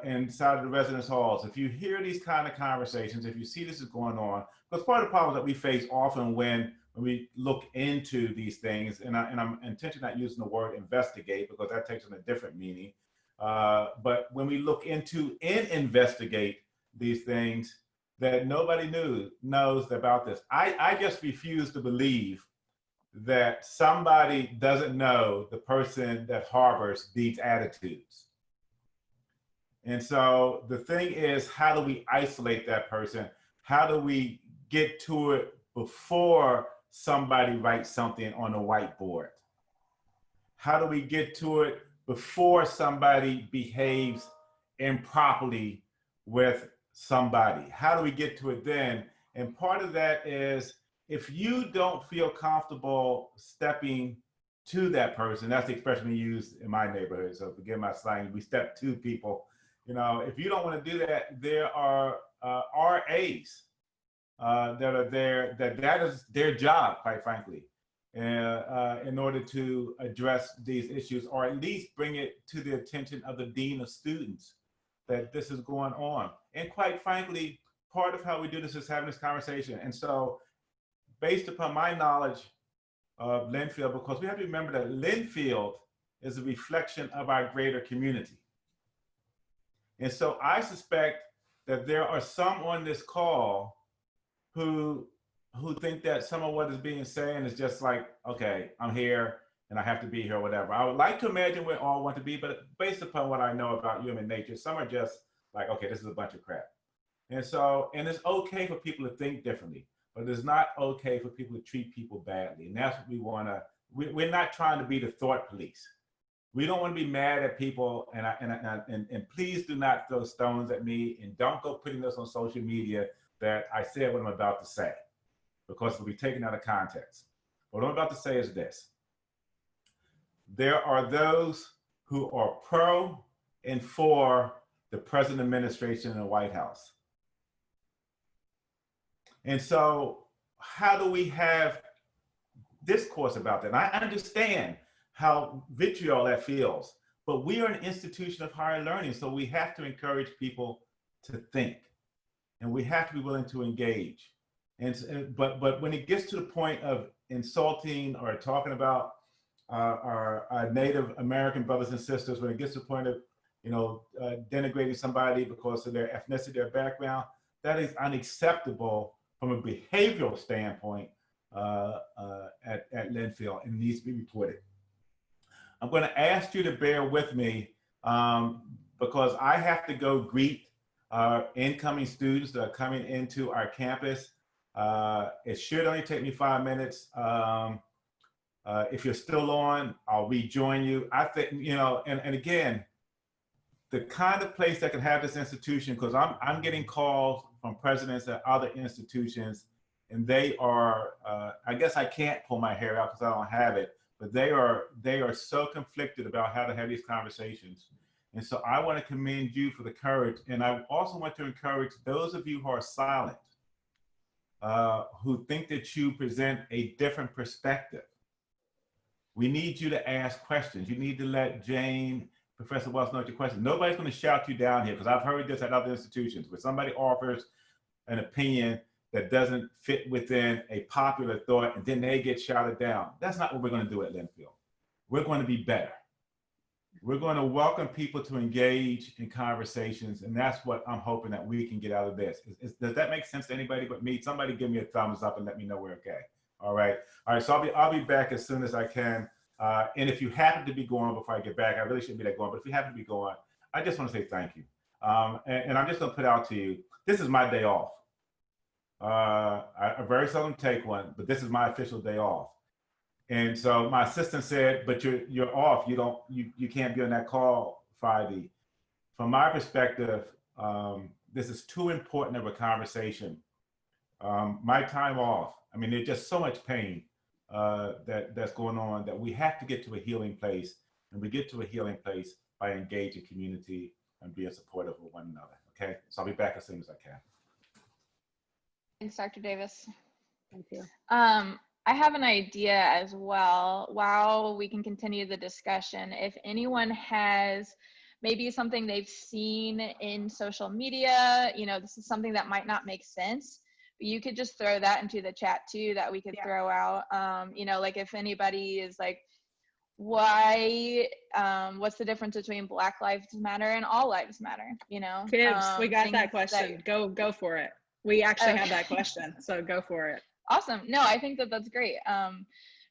D: inside of the residence halls. If you hear these kind of conversations, if you see this is going on, because part of the problem that we face often when we look into these things, and I'm intentionally not using the word investigate because that takes on a different meaning, but when we look into and investigate these things, that nobody knows about this. I just refuse to believe that somebody doesn't know the person that harbors these attitudes. And so the thing is, how do we isolate that person? How do we get to it before somebody writes something on a whiteboard? How do we get to it before somebody behaves improperly with somebody? How do we get to it then? And part of that is, if you don't feel comfortable stepping to that person, that's the expression we use in my neighborhood, so forgive my slang, we step to people. You know, if you don't want to do that, there are RAs that are there, that is their job, quite frankly, in order to address these issues, or at least bring it to the attention of the dean of students that this is going on. And quite frankly, part of how we do this is having this conversation. And so based upon my knowledge of Linfield, because we have to remember that Linfield is a reflection of our greater community. And so I suspect that there are some on this call who think that some of what is being said is just like, okay, I'm here and I have to be here or whatever. I would like to imagine we all want to be, but based upon what I know about human nature, some are just like, okay, this is a bunch of crap. And so, and it's okay for people to think differently, but it's not okay for people to treat people badly. And that's what we want to, we're not trying to be the thought police. We don't want to be mad at people, and please do not throw stones at me, and don't go putting this on social media that I said what I'm about to say, because it'll be taken out of context. What I'm about to say is this. There are those who are pro and for the present administration in the White House. And so how do we have discourse about that? And I understand how vitriol that feels, but we are an institution of higher learning, so we have to encourage people to think, and we have to be willing to engage. But when it gets to the point of insulting or talking about our Native American brothers and sisters, when it gets to the point of denigrating somebody because of their ethnicity, their background, that is unacceptable from a behavioral standpoint at Lindfield, and needs to be reported. I'm going to ask you to bear with me because I have to go greet incoming students that are coming into our campus. It should only take me 5 minutes. If you're still on, I'll rejoin you. I think, and again, the kind of place that can have this institution, because I'm getting calls from presidents at other institutions, and they are, I guess I can't pull my hair out because I don't have it, but they are so conflicted about how to have these conversations. And so I want to commend you for the courage. And I also want to encourage those of you who are silent, who think that you present a different perspective. We need you to ask questions. You need to let Jane, Professor Welch, know your questions. Nobody's going to shout you down here, because I've heard this at other institutions where somebody offers an opinion that doesn't fit within a popular thought, and then they get shouted down. That's not what we're going to do at Lindfield. We're going to be better. We're going to welcome people to engage in conversations, and that's what I'm hoping that we can get out of this. Does that make sense to anybody but me? Somebody give me a thumbs up and let me know we're okay. All right. So I'll be back as soon as I can. And if you happen to be going before I get back, I really shouldn't be that going, but if you happen to be going, I just want to say thank you. And I'm just going to put out to you, this is my day off. I very seldom take one, but this is my official day off. And so my assistant said, but you're off. You can't be on that call Friday. From my perspective, this is too important of a conversation. My time off, I mean, there's just so much pain that's going on that we have to get to a healing place. And we get to a healing place by engaging community and being supportive of one another. Okay, so I'll be back as soon as I can.
B: Thanks, Dr. Davis.
A: Thank you.
B: I have an idea as well. While we can continue the discussion, if anyone has maybe something they've seen in social media. This is something that might not make sense, but you could just throw that into the chat too, that we could throw out. Like if anybody is like, why, what's the difference between Black Lives Matter and All Lives Matter?
A: Kids, we got that
B: question.
A: Go for it. We actually have that question, so go for it.
B: Awesome. No, I think that's great.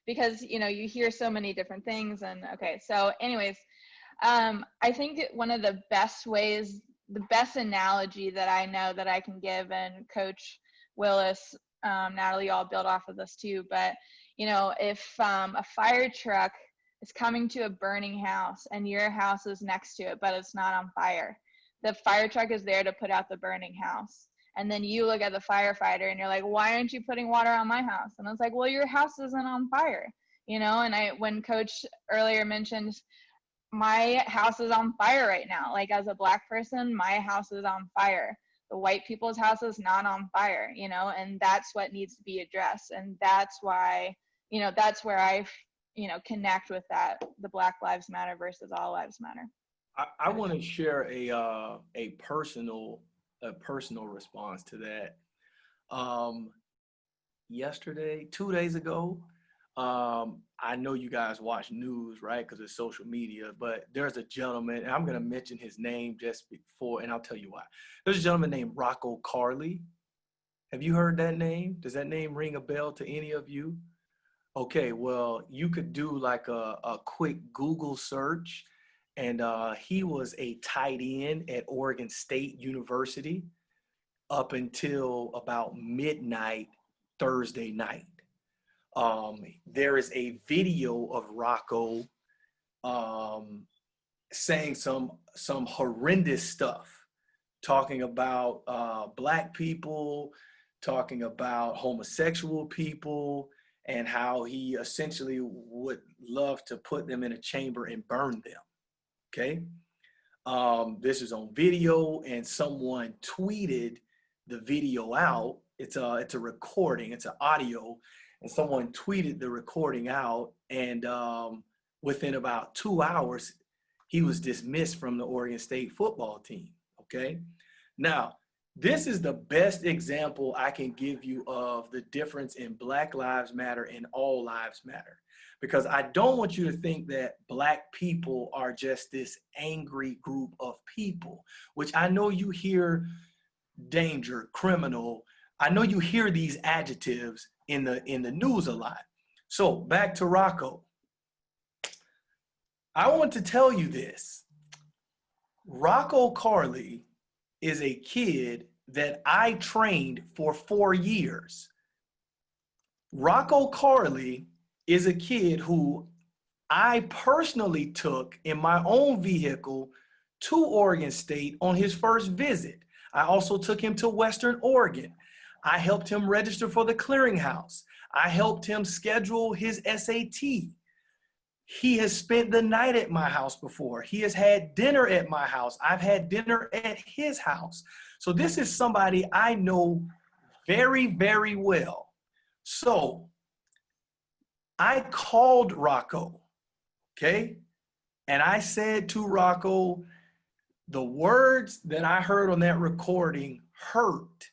B: Because, you hear so many different things. And okay, so anyways, I think one of the best ways, the best analogy that I know that I can give, and Coach Willis, Natalie, all build off of this too, but, if a fire truck is coming to a burning house and your house is next to it, but it's not on fire, the fire truck is there to put out the burning house. And then you look at the firefighter and you're like, why aren't you putting water on my house? And it's like, well, your house isn't on fire, and when Coach earlier mentioned, my house is on fire right now. Like, as a Black person, my house is on fire. The white people's house is not on fire, and that's what needs to be addressed. And that's why, that's where I, connect with that, the Black Lives Matter versus All Lives Matter.
C: I want to share a personal response to that. Yesterday, 2 days ago, I know you guys watch news, right? Because it's social media, but there's a gentleman, and I'm going to mention his name just before, and I'll tell you why. There's a gentleman named Rocco Carley. Have you heard that name? Does that name ring a bell to any of you? Okay, well, you could do like a quick Google search, and he was a tight end at Oregon State University up until about midnight Thursday night. There is a video of Rocco saying some horrendous stuff, talking about Black people, talking about homosexual people, and how he essentially would love to put them in a chamber and burn them. Okay. This is on video, and someone tweeted the video out. It's a recording, it's an audio, and someone tweeted the recording out, and within about 2 hours, he was dismissed from the Oregon State football team. Okay. Now, this is the best example I can give you of the difference in Black Lives Matter and All Lives Matter. Because I don't want you to think that Black people are just this angry group of people, which I know you hear danger, criminal. I know you hear these adjectives in the news a lot. So back to Rocco. I want to tell you this. Rocco Carley is a kid that I trained for 4 years. Rocco Carley is a kid who I personally took in my own vehicle to Oregon State on his first visit. I also took him to Western Oregon. I helped him register for the clearinghouse. I helped him schedule his SAT. He has spent the night at my house before. He has had dinner at my house. I've had dinner at his house. So this is somebody I know very, very well. So I called Rocco, okay? And I said to Rocco, the words that I heard on that recording hurt,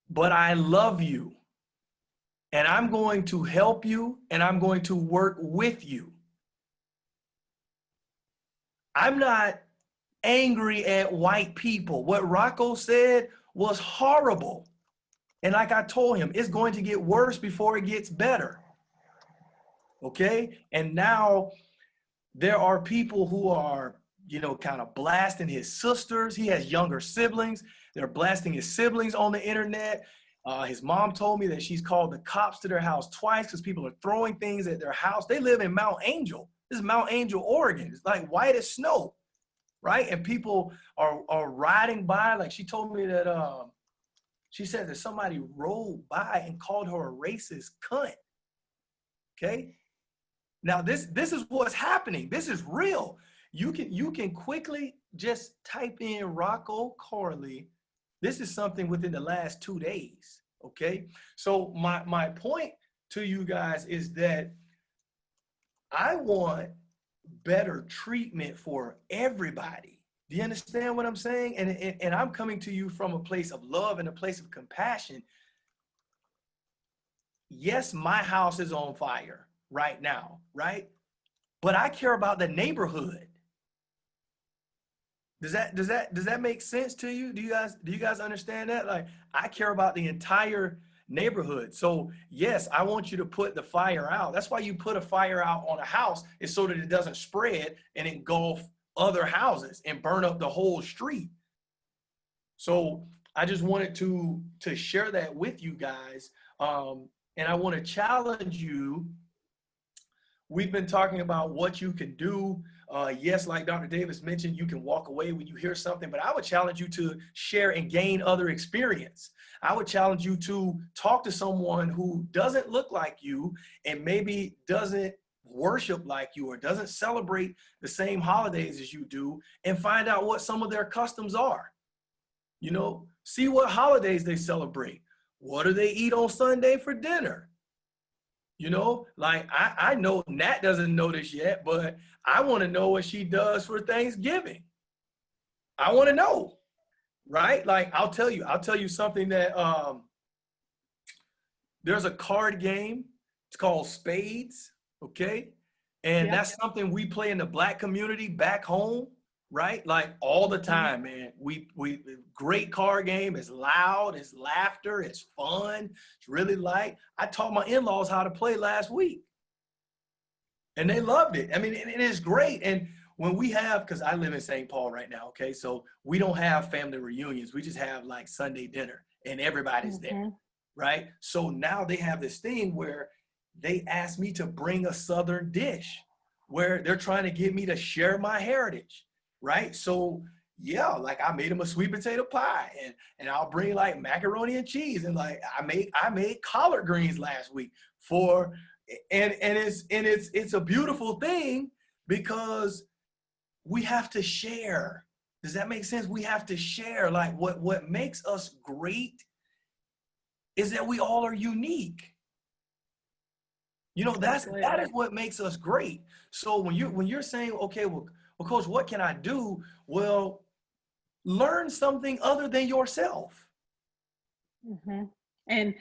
C: but I love you. And I'm going to help you, and I'm going to work with you. I'm not angry at white people. What Rocco said was horrible. And like I told him, it's going to get worse before it gets better. Okay? And now there are people who are, kind of blasting his sisters. He has younger siblings. They're blasting his siblings on the internet. His mom told me that she's called the cops to their house twice because people are throwing things at their house. They live in Mount Angel. This is Mount Angel, Oregon. It's like white as snow, right? And people are riding by. Like she told me that, she said that somebody rolled by and called her a racist cunt. Okay? Now this is what's happening. This is real. You can quickly just type in Rocco Carley. This is something within the last 2 days, okay? So my point to you guys is that I want better treatment for everybody. Do you understand what I'm saying? And I'm coming to you from a place of love and a place of compassion. Yes, my house is on fire right now, right? But I care about the neighborhood. Does that make sense to you? Do you guys understand that? Like, I care about the entire neighborhood. So yes, I want you to put the fire out. That's why you put a fire out on a house, is so that it doesn't spread and engulf other houses and burn up the whole street. So I just wanted to share that with you guys. And I want to challenge you. We've been talking about what you can do. Yes, like Dr. Davis mentioned, you can walk away when you hear something, but I would challenge you to share and gain other experience. I would challenge you to talk to someone who doesn't look like you and maybe doesn't worship like you or doesn't celebrate the same holidays as you do, and find out what some of their customs are. You know, see what holidays they celebrate. What do they eat on Sunday for dinner? You know, like I know Nat doesn't know this yet, but I want to know what she does for Thanksgiving. I want to know, right? Like, I'll tell you something that there's a card game. It's called Spades, okay? And that's something we play in the Black community back home, right? Like, all the time, man. We great card game. It's loud, it's laughter, it's fun, it's really light. I taught my in-laws how to play last week, and they loved it. I mean, it is great. And when we have, because I live in St. Paul right now, okay, so we don't have family reunions. We just have like Sunday dinner, and everybody's there, right? So now they have this thing where they ask me to bring a Southern dish, where they're trying to get me to share my heritage. Right? So yeah, like I made them a sweet potato pie, and I'll bring like macaroni and cheese, and like I made collard greens last week and it's a beautiful thing, because we have to share. Does that make sense? We have to share. Like, what makes us great is that we all are unique. You know, that is what makes us great. So when you're saying, okay, well, Coach, what can I do? Well, learn something other than yourself.
A: And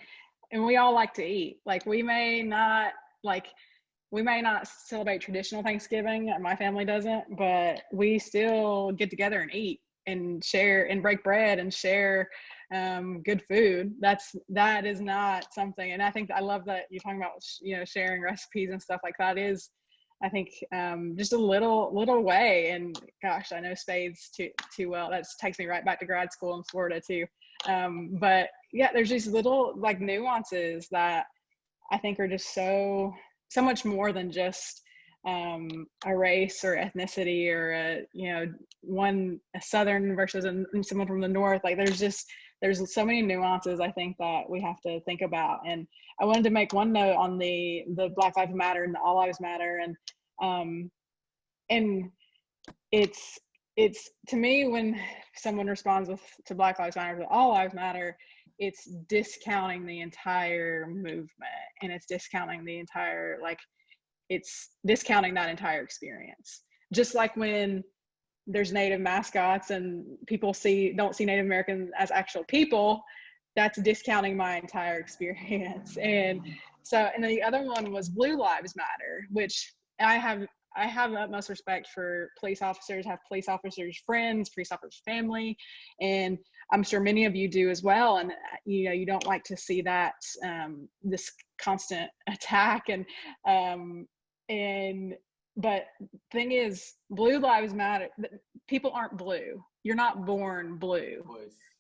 A: we all like to eat. Like, we may not celebrate traditional Thanksgiving. My family doesn't, but we still get together and eat and share and break bread and share good food. That is not something. And I think I love that you're talking about, you know, sharing recipes and stuff like that. Is, I think, just a little way. And gosh, I know Spades too well. That takes me right back to grad school in Florida too. But yeah, there's these little like nuances that I think are just so much more than just a race or ethnicity, or a Southern versus someone from the North. Like, there's so many nuances, I think, that we have to think about. And I wanted to make one note on the Black Lives Matter and the All Lives Matter. And it's to me, when someone responds to Black Lives Matter, to All Lives Matter, it's discounting the entire movement, and it's discounting the entire, it's discounting that entire experience. Just like when there's Native mascots and people don't see Native Americans as actual people, that's discounting my entire experience. And so, and the other one was Blue Lives Matter, which I have utmost respect for police officers, have police officers friends, police officers family, and I'm sure many of you do as well. And you don't like to see that this constant attack, but thing is, Blue Lives Matter. People aren't blue. You're not born blue.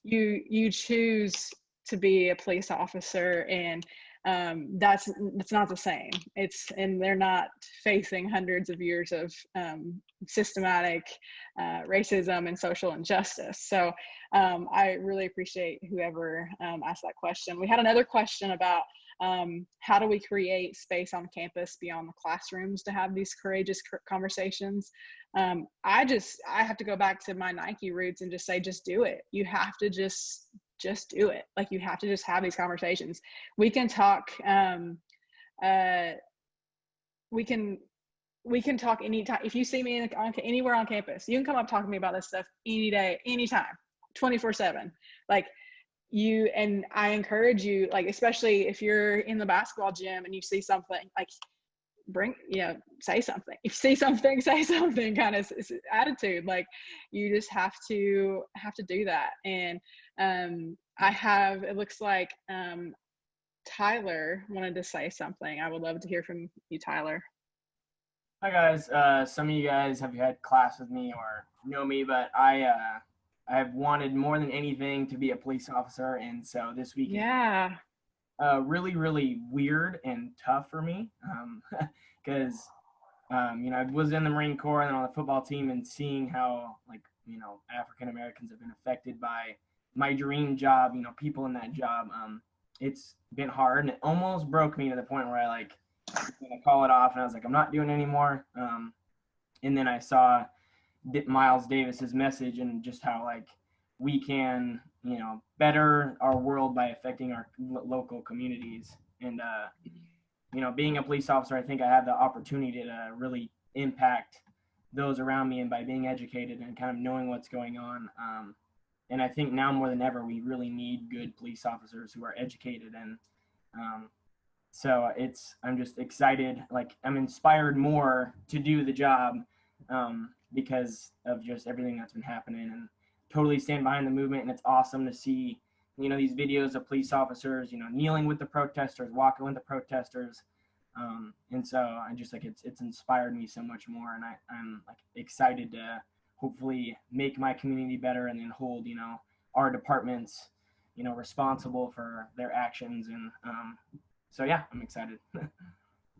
A: You choose to be a police officer, and that's not the same. And they're not facing hundreds of years of systematic racism and social injustice. So I really appreciate whoever asked that question. We had another question about how do we create space on campus beyond the classrooms to have these courageous conversations. I have to go back to my Nike roots and just say, just do it. You have to just do it. Like, you have to just have these conversations. We can talk, we can we can talk anytime. If you see me anywhere on campus, you can come up talk to me about this stuff any day, anytime, 24/7. Like and I encourage you, like, especially if you're in the basketball gym and you see something, like say something. If you see something, say something, kind of attitude. Like you just have to do that. And it looks like Tyler wanted to say something. I would love to hear from you, Tyler.
G: Hi guys. Some of you guys have had class with me or know me, but I have wanted more than anything to be a police officer, and so this week really, really weird and tough for me because I was in the Marine Corps and on the football team, and seeing how African Americans have been affected by my dream job, people in that job. It's been hard, and it almost broke me to the point where I call it off, and I was like, I'm not doing it anymore. And then I saw Miles Davis's message and just how we can better our world by affecting our local communities. And being a police officer, I think I have the opportunity to really impact those around me, and by being educated and kind of knowing what's going on. And I think now more than ever, we really need good police officers who are educated. And so I'm just excited. I'm inspired more to do the job because of just everything that's been happening, and totally stand behind the movement. And it's awesome to see, these videos of police officers, kneeling with the protesters, walking with the protesters. And so I just it's inspired me so much more. And I'm excited to hopefully make my community better, and then hold, our departments, responsible for their actions. And so, yeah, I'm excited.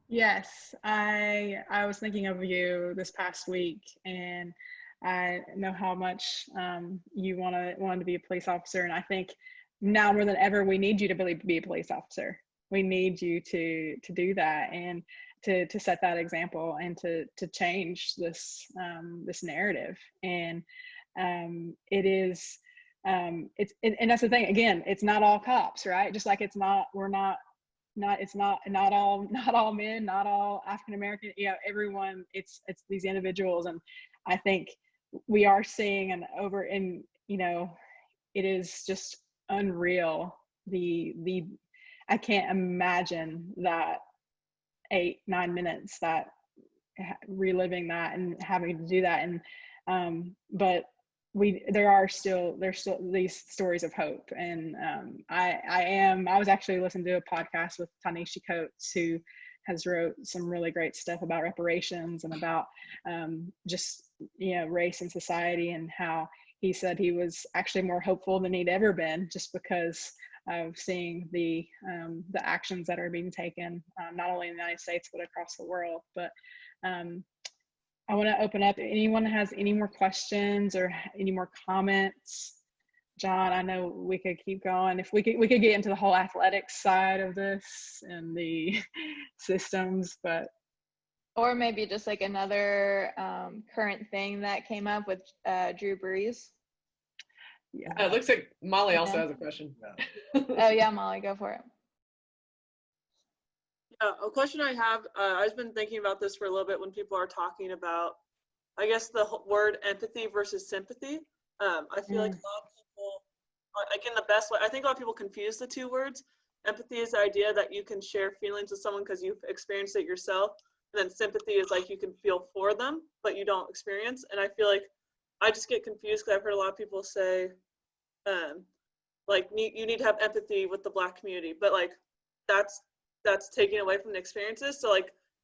A: Yes, I was thinking of you this past week, and I know how much you wanted to be a police officer. And I think now more than ever, we need you to really be a police officer. We need you to do that, and to set that example, and to change this narrative. And it is and that's the thing. Again, it's not all cops, right? Just like it's not all men, not all African American. Everyone. It's these individuals, and I think we are seeing it is just unreal. I can't imagine that 8-9 minutes, that reliving that and having to do that. And but there's still these stories of hope. And I was actually listening to a podcast with Tanisha Coates, who has wrote some really great stuff about reparations and about just race and society, and how he said he was actually more hopeful than he'd ever been, just because of seeing the actions that are being taken, not only in the United States but across the world. But I want to open up. Anyone has any more questions or any more comments? John, I know we could keep going. If we could get into the whole athletics side of this and the systems, but
B: or maybe just another current thing that came up with Drew Brees.
F: Yeah, it looks like Molly also has a question.
B: Oh yeah, Molly, go for it.
H: Yeah, a question I have, I've been thinking about this for a little bit when people are talking about, I guess, the word empathy versus sympathy. I feel like a lot of people, in the best way, I think a lot of people confuse the two words. Empathy is the idea that you can share feelings with someone because you've experienced it yourself. And then sympathy is you can feel for them, but you don't experience. And I feel like I just get confused because I've heard a lot of people say, you need to have empathy with the Black community, but that's taken away from the experiences. So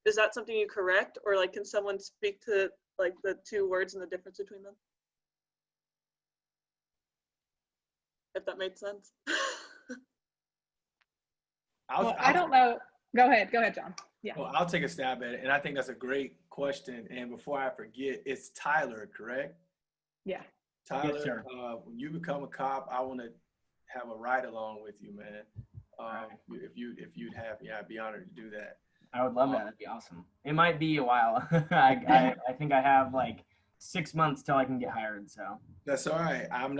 H: is that something you correct, or can someone speak to the two words and the difference between them? If that made sense.
A: I don't know. Go ahead, John. Yeah.
C: Well, I'll take a stab at it, and I think that's a great question. And before I forget, it's Tyler, correct?
A: Yeah.
C: Tyler,
G: yes, sir.
C: When you become a cop, I want to have a ride along with you, man. If you'd have me, I'd be honored to do that.
G: I would love that. That'd be awesome. It might be a while. I think I have 6 months till I can get hired. So
C: that's all right. I am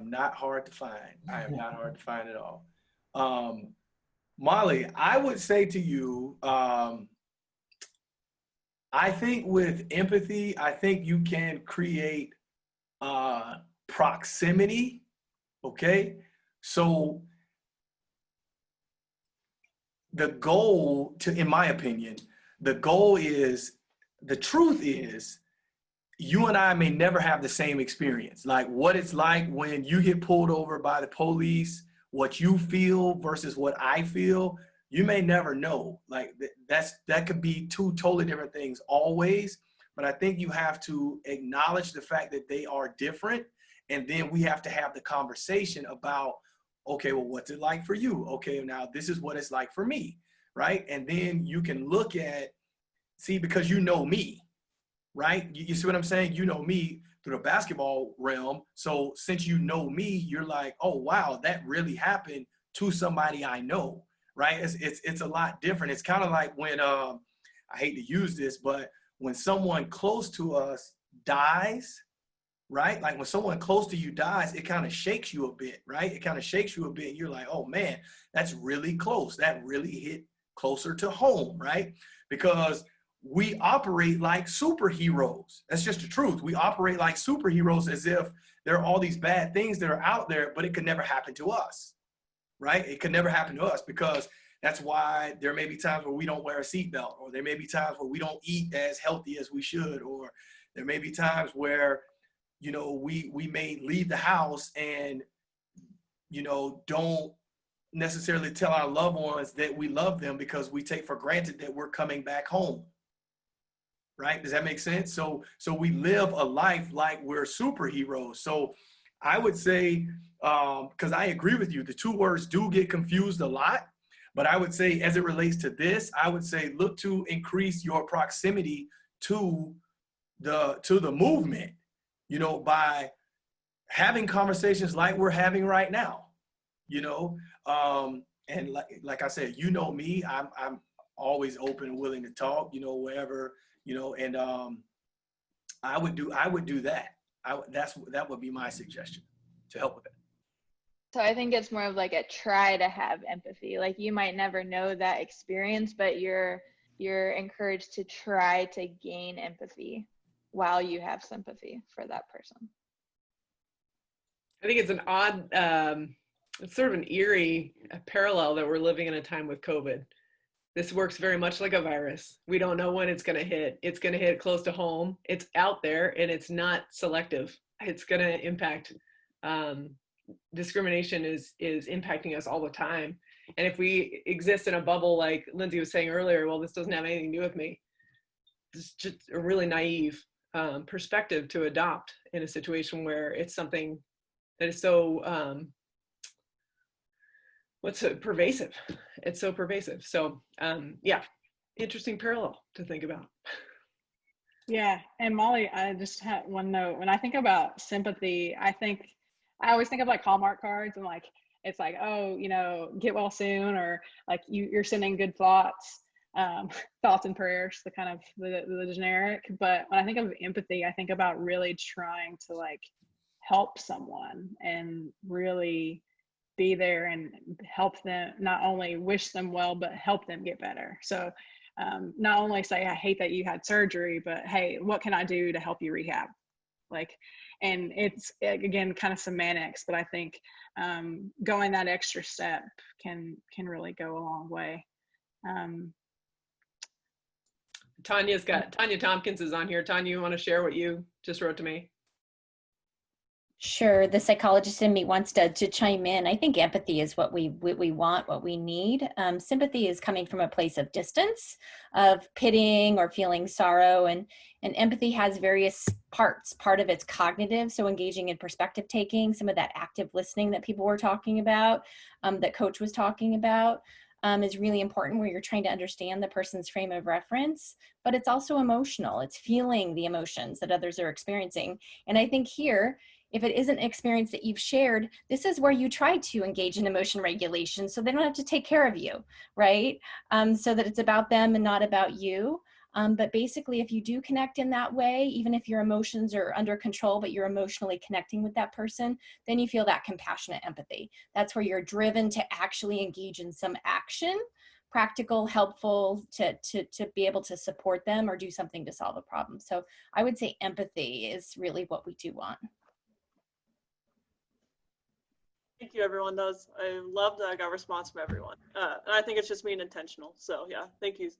C: not hard to find. I am not hard to find at all. Molly, I would say to you, I think with empathy, I think you can create proximity, okay? So the goal, in my opinion, the truth is, you and I may never have the same experience. Like what it's like when you get pulled over by the police, what you feel versus what I feel, you may never know. Like that could be two totally different things always. But I think you have to acknowledge the fact that they are different. And then we have to have the conversation about, okay, well, what's it like for you? Okay, now this is what it's like for me, right? And then you can look at, see, because you know me, right? You see what I'm saying? You know me through the basketball realm. So since you know me, you're like, oh, wow, that really happened to somebody I know, right? It's a lot different. It's kind of like when, I hate to use this, but when someone close to us dies, right? Like when someone close to you dies, it kind of shakes you a bit, right? It kind of shakes you a bit. You're like, oh man, that's really close. That really hit closer to home, right? Because we operate like superheroes. That's just the truth. We operate like superheroes as if there are all these bad things that are out there, but it could never happen to us, right? It could never happen to us, because that's why there may be times where we don't wear a seatbelt, or there may be times where we don't eat as healthy as we should, or there may be times where, you know, we may leave the house and, you know, don't necessarily tell our loved ones that we love them because we take for granted that we're coming back home. Right? Does that make sense? So we live a life like we're superheroes. So I would say, because I agree with you, the two words do get confused a lot. But I would say, as it relates to this, I would say look to increase your proximity to the movement, you know, by having conversations like we're having right now, you know. And like I said, you know me, I'm always open and willing to talk, you know, wherever. You know, and I would do that. That would be my suggestion to help with it.
B: So I think it's more of like a try to have empathy. Like you might never know that experience, but you're encouraged to try to gain empathy while you have sympathy for that person.
F: I think it's an odd, it's sort of an eerie parallel that we're living in a time with COVID. This works very much like a virus. We don't know when it's going to hit. It's going to hit close to home. It's out there and it's not selective. It's going to impact. Discrimination is impacting us all the time. And if we exist in a bubble, like Lindsay was saying earlier, well, this doesn't have anything to do with me. It's just a really naive perspective to adopt in a situation where it's something that is so, pervasive. It's so pervasive. So yeah, interesting parallel to think about.
A: Yeah, and Molly, I just had one note. When I think about sympathy, I always think of like Hallmark cards, and like it's like, oh, you know, get well soon, or like you're sending good thoughts, thoughts and prayers, the kind of the generic. But when I think of empathy, I think about really trying to like help someone and really be there and help them, not only wish them well, but help them get better. So not only say, I hate that you had surgery, but hey, what can I do to help you rehab? Like, and it's, again, kind of semantics, but I think going that extra step can really go a long way.
F: Tanya Tompkins is on here. Tanya, you want to share what you just wrote to me?
I: Sure. The psychologist in me wants to chime in. I think empathy is what we want, what we need. Sympathy is coming from a place of distance, of pitying or feeling sorrow, and empathy has various parts. Part of it's cognitive, so engaging in perspective taking, some of that active listening that people were talking about, that Coach was talking about, is really important, where you're trying to understand the person's frame of reference. But it's also emotional. It's feeling the emotions that others are experiencing. And I think here, if it isn't an experience that you've shared, this is where you try to engage in emotion regulation so they don't have to take care of you, right? So that it's about them and not about you. But basically, if you do connect in that way, even if your emotions are under control, but you're emotionally connecting with that person, then you feel that compassionate empathy. That's where you're driven to actually engage in some action practical, helpful to be able to support them or do something to solve a problem. So I would say empathy is really what we do want.
H: Thank you, everyone. I love that I got a response from everyone. And I think it's just being intentional. So yeah, thank you.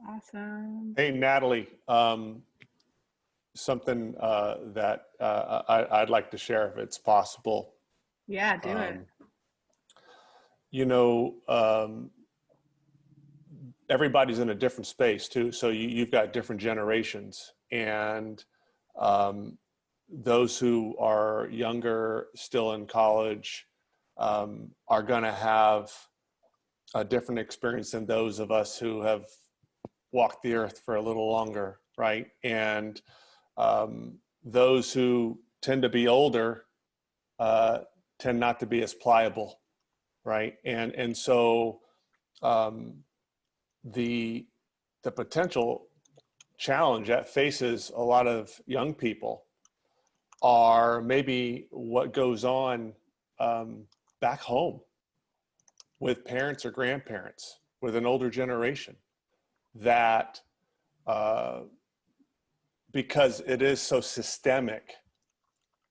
A: Awesome.
J: Hey, Natalie, something that I'd like to share if it's possible.
A: Yeah, do it.
J: You know, everybody's in a different space too. So you've got different generations, and those who are younger, still in college, are going to have a different experience than those of us who have walked the earth for a little longer, right? And those who tend to be older tend not to be as pliable, right? And so the potential challenge that faces a lot of young people are maybe what goes on back home with parents or grandparents, with an older generation, that because it is so systemic,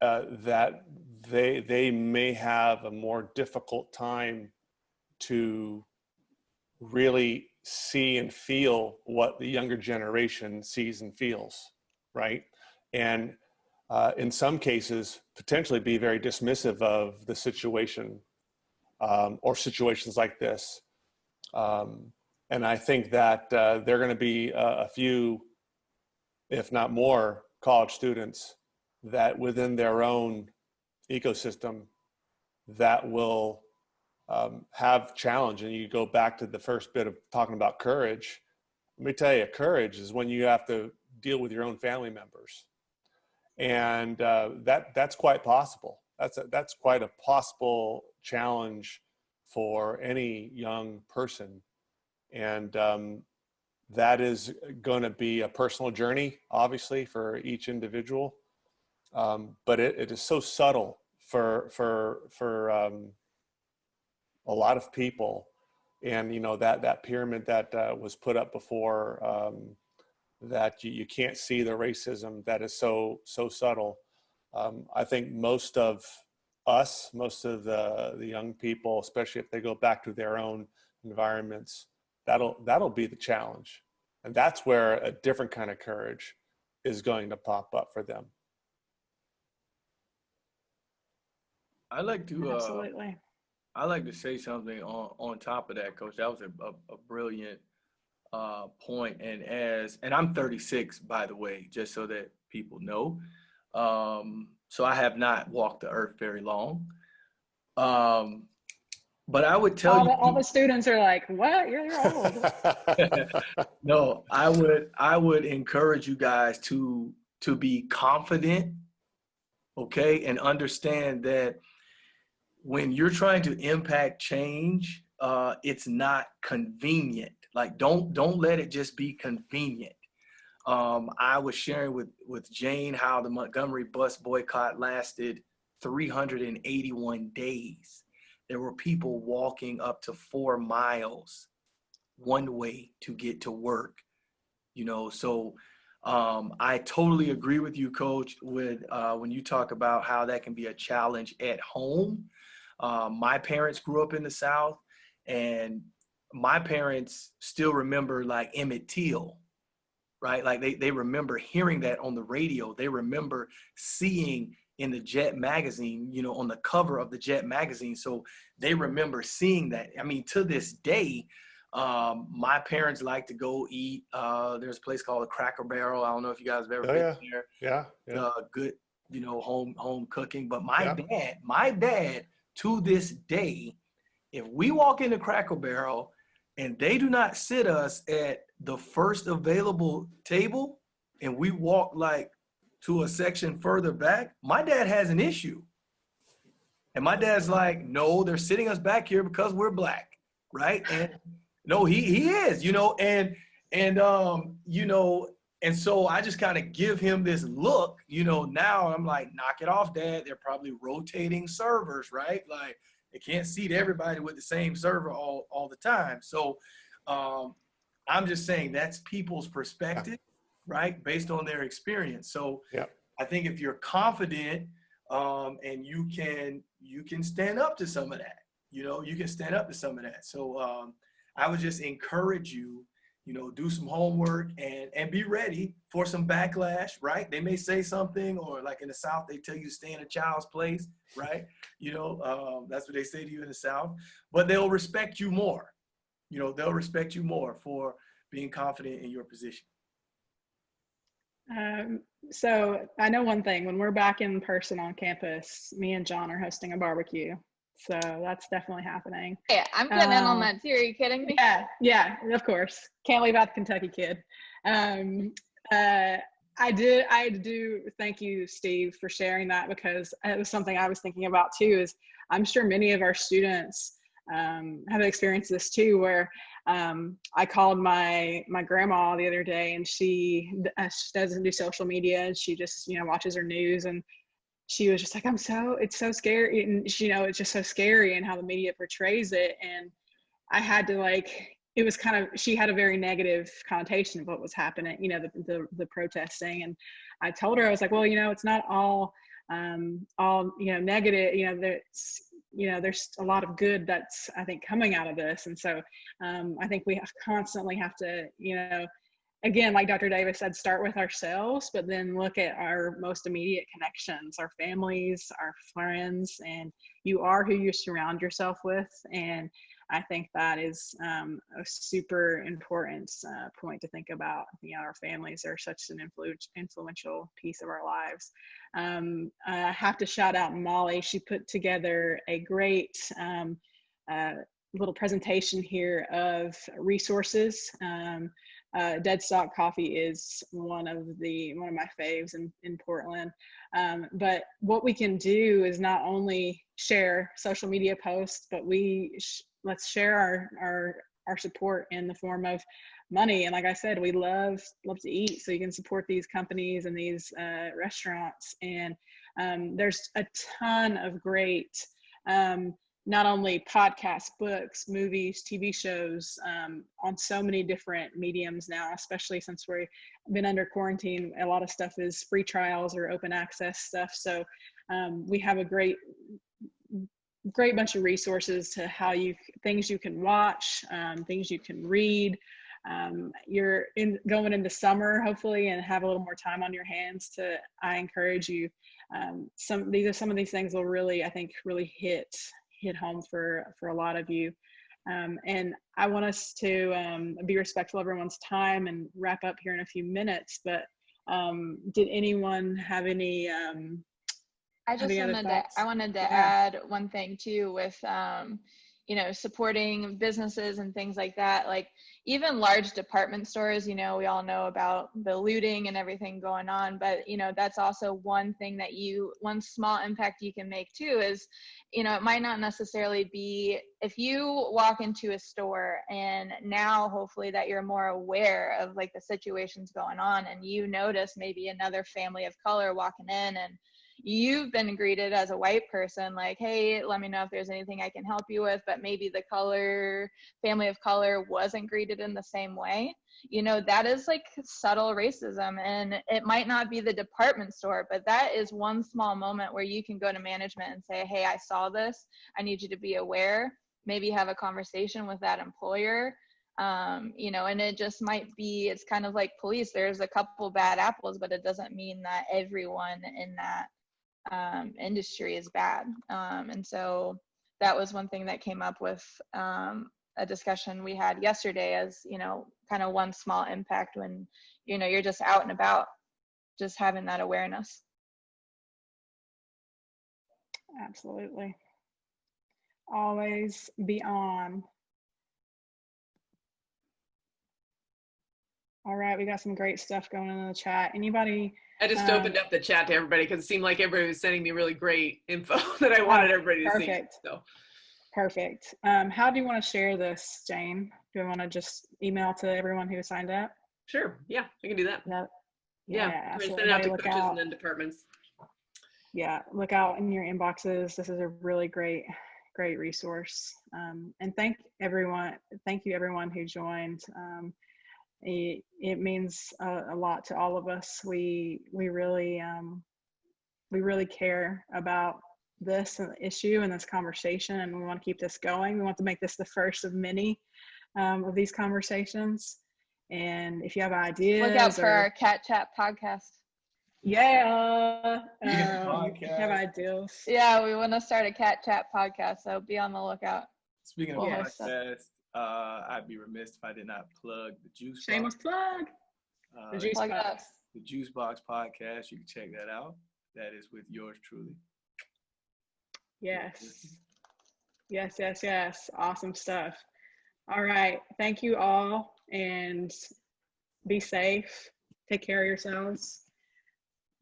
J: that they may have a more difficult time to really see and feel what the younger generation sees and feels, right? And in some cases, potentially be very dismissive of the situation or situations like this. And I think that there are going to be a few, if not more, college students that within their own ecosystem that will have challenge. And you go back to the first bit of talking about courage. Let me tell you, courage is when you have to deal with your own family members. And that's quite possible. That's quite a possible challenge for any young person. And that is going to be a personal journey, obviously, for each individual. But it is so subtle for a lot of people. And, you know, that pyramid that was put up before, that you can't see the racism that is so subtle. I think most of the young people, especially if they go back to their own environments, that'll be the challenge. And that's where a different kind of courage is going to pop up for them.
C: I like to
A: Absolutely.
C: I like to say something on top of that, Coach. That was a brilliant point. And I'm 36, by the way, just so that people know. So I have not walked the earth very long. But I would tell
A: all the students are like, "What? You're old."
C: No, I would encourage you guys to be confident, okay, and understand that when you're trying to impact change, it's not convenient. Like, don't let it just be convenient. I was sharing with Jane how the Montgomery bus boycott lasted 381 days. There were people walking up to 4 miles one way to get to work, you know. So I totally agree with you, Coach, with when you talk about how that can be a challenge at home. My parents grew up in the South, and my parents still remember like Emmett Till, right? Like they remember hearing that on the radio. They remember seeing in the Jet magazine, you know, on the cover of the Jet magazine. So they remember seeing that. I mean, to this day, my parents like to go eat. There's a place called the Cracker Barrel. I don't know if you guys have ever been there.
J: Yeah.
C: Good, you know, home cooking. But my dad, to this day, if we walk into Cracker Barrel and they do not sit us at the first available table and we walk like to a section further back, my dad has an issue. And my dad's like, no, they're sitting us back here because we're black, right? And no, he is, you know, and you know, and so I just kind of give him this look, you know. Now I'm like, knock it off, Dad. They're probably rotating servers, right? Like, They can't seat everybody with the same server all the time. So I'm just saying that's people's perspective, right? Based on their experience. So I think if you're confident and you can stand up to some of that, you can stand up to some of that. So I would just encourage you, do some homework and be ready for some backlash, right? They may say something, or like in the South, they tell you to stay in a child's place, right? That's what they say to you in the South, but they'll respect you more. They'll respect you more for being confident in your position.
A: So I know one thing, when we're back in person on campus, me and John are hosting a barbecue. So that's definitely happening.
B: Yeah, I'm getting in on that too. Are you kidding me?
A: Yeah, of course. Can't leave out the Kentucky kid. I do thank you, Steve, for sharing that, because it was something I was thinking about too. Is I'm sure many of our students have experienced this too, where I called my grandma the other day, and she doesn't do social media, and she just watches her news, and she was just like, it's so scary, and it's just so scary, and how the media portrays it. And I had to it was kind of, she had a very negative connotation of what was happening, the protesting. And I told her, I was like, well, it's not all negative, there's a lot of good that's, I think, coming out of this. And so I think we constantly have to, again, like Dr. Davis said, start with ourselves, but then look at our most immediate connections, our families, our friends, and you are who you surround yourself with. And I think that is a super important point to think about. Our families are such an influential piece of our lives. I have to shout out Molly. She put together a great little presentation here of resources. Dead Stock Coffee is one of my faves in Portland. But what we can do is not only share social media posts, but let's share our support in the form of money. And like I said, we love to eat, so you can support these companies and these restaurants. And there's a ton of great not only podcasts, books, movies, TV shows on so many different mediums now, especially since we've been under quarantine. A lot of stuff is free trials or open access stuff. So we have a great bunch of resources to things you can watch, things you can read. You're going into summer, hopefully, and have a little more time on your hands. I encourage you. Some of these things will really, I think, really hit home for a lot of you. And I want us to be respectful of everyone's time and wrap up here in a few minutes. But did anyone have any?
B: I wanted to add one thing too with supporting businesses and things like that. Like even large department stores, we all know about the looting and everything going on, but that's also one thing one small impact you can make too is, it might not necessarily be if you walk into a store and now hopefully that you're more aware of like the situations going on, and you notice maybe another family of color walking in, and you've been greeted as a white person like, hey, let me know if there's anything I can help you with, but maybe the family of color wasn't greeted in the same way. That is like subtle racism, and it might not be the department store, but that is one small moment where you can go to management and say, hey, I saw this, I need you to be aware, maybe have a conversation with that employer. And it just might be, it's kind of like police. There's a couple bad apples, but it doesn't mean that everyone in that industry is bad. And so that was one thing that came up with a discussion we had yesterday as, kind of one small impact when, you're just out and about, just having that awareness.
A: Absolutely. Always be on. All right, we got some great stuff going on in the chat. Anybody?
F: I just opened up the chat to everybody because it seemed like everybody was sending me really great info that I wanted everybody to see. So.
A: Perfect. How do you want to share this, Jane? Do you want to just email to everyone who signed up?
F: Sure. Yeah, I can do that.
A: Yep.
F: Yeah. Send it out to coaches and then departments.
A: Yeah, look out in your inboxes. This is a really great great resource. And thank you everyone who joined. It means a lot to all of us. We really care about this issue and this conversation, and we want to keep this going. We want to make this the first of many of these conversations. And if you have ideas,
B: look out for our Cat Chat podcast.
A: Yeah, you have ideas.
B: Yeah, we want to start a Cat Chat podcast, so be on the lookout.
C: Speaking of podcasts, I'd be remiss if I did not plug the Juice
A: Shameless
C: Box.
A: plug. The Juice Box.
C: The Juice Box podcast. You can check that out. That is with yours truly.
A: Yes. Awesome stuff. All right. Thank you all, and be safe. Take care of yourselves.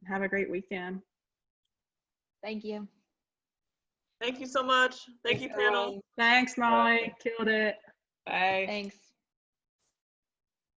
A: Have a great weekend.
B: Thank you.
H: Thank you so much. Thank you, panel.
A: Thanks, Molly. Killed it.
F: Bye.
B: Thanks.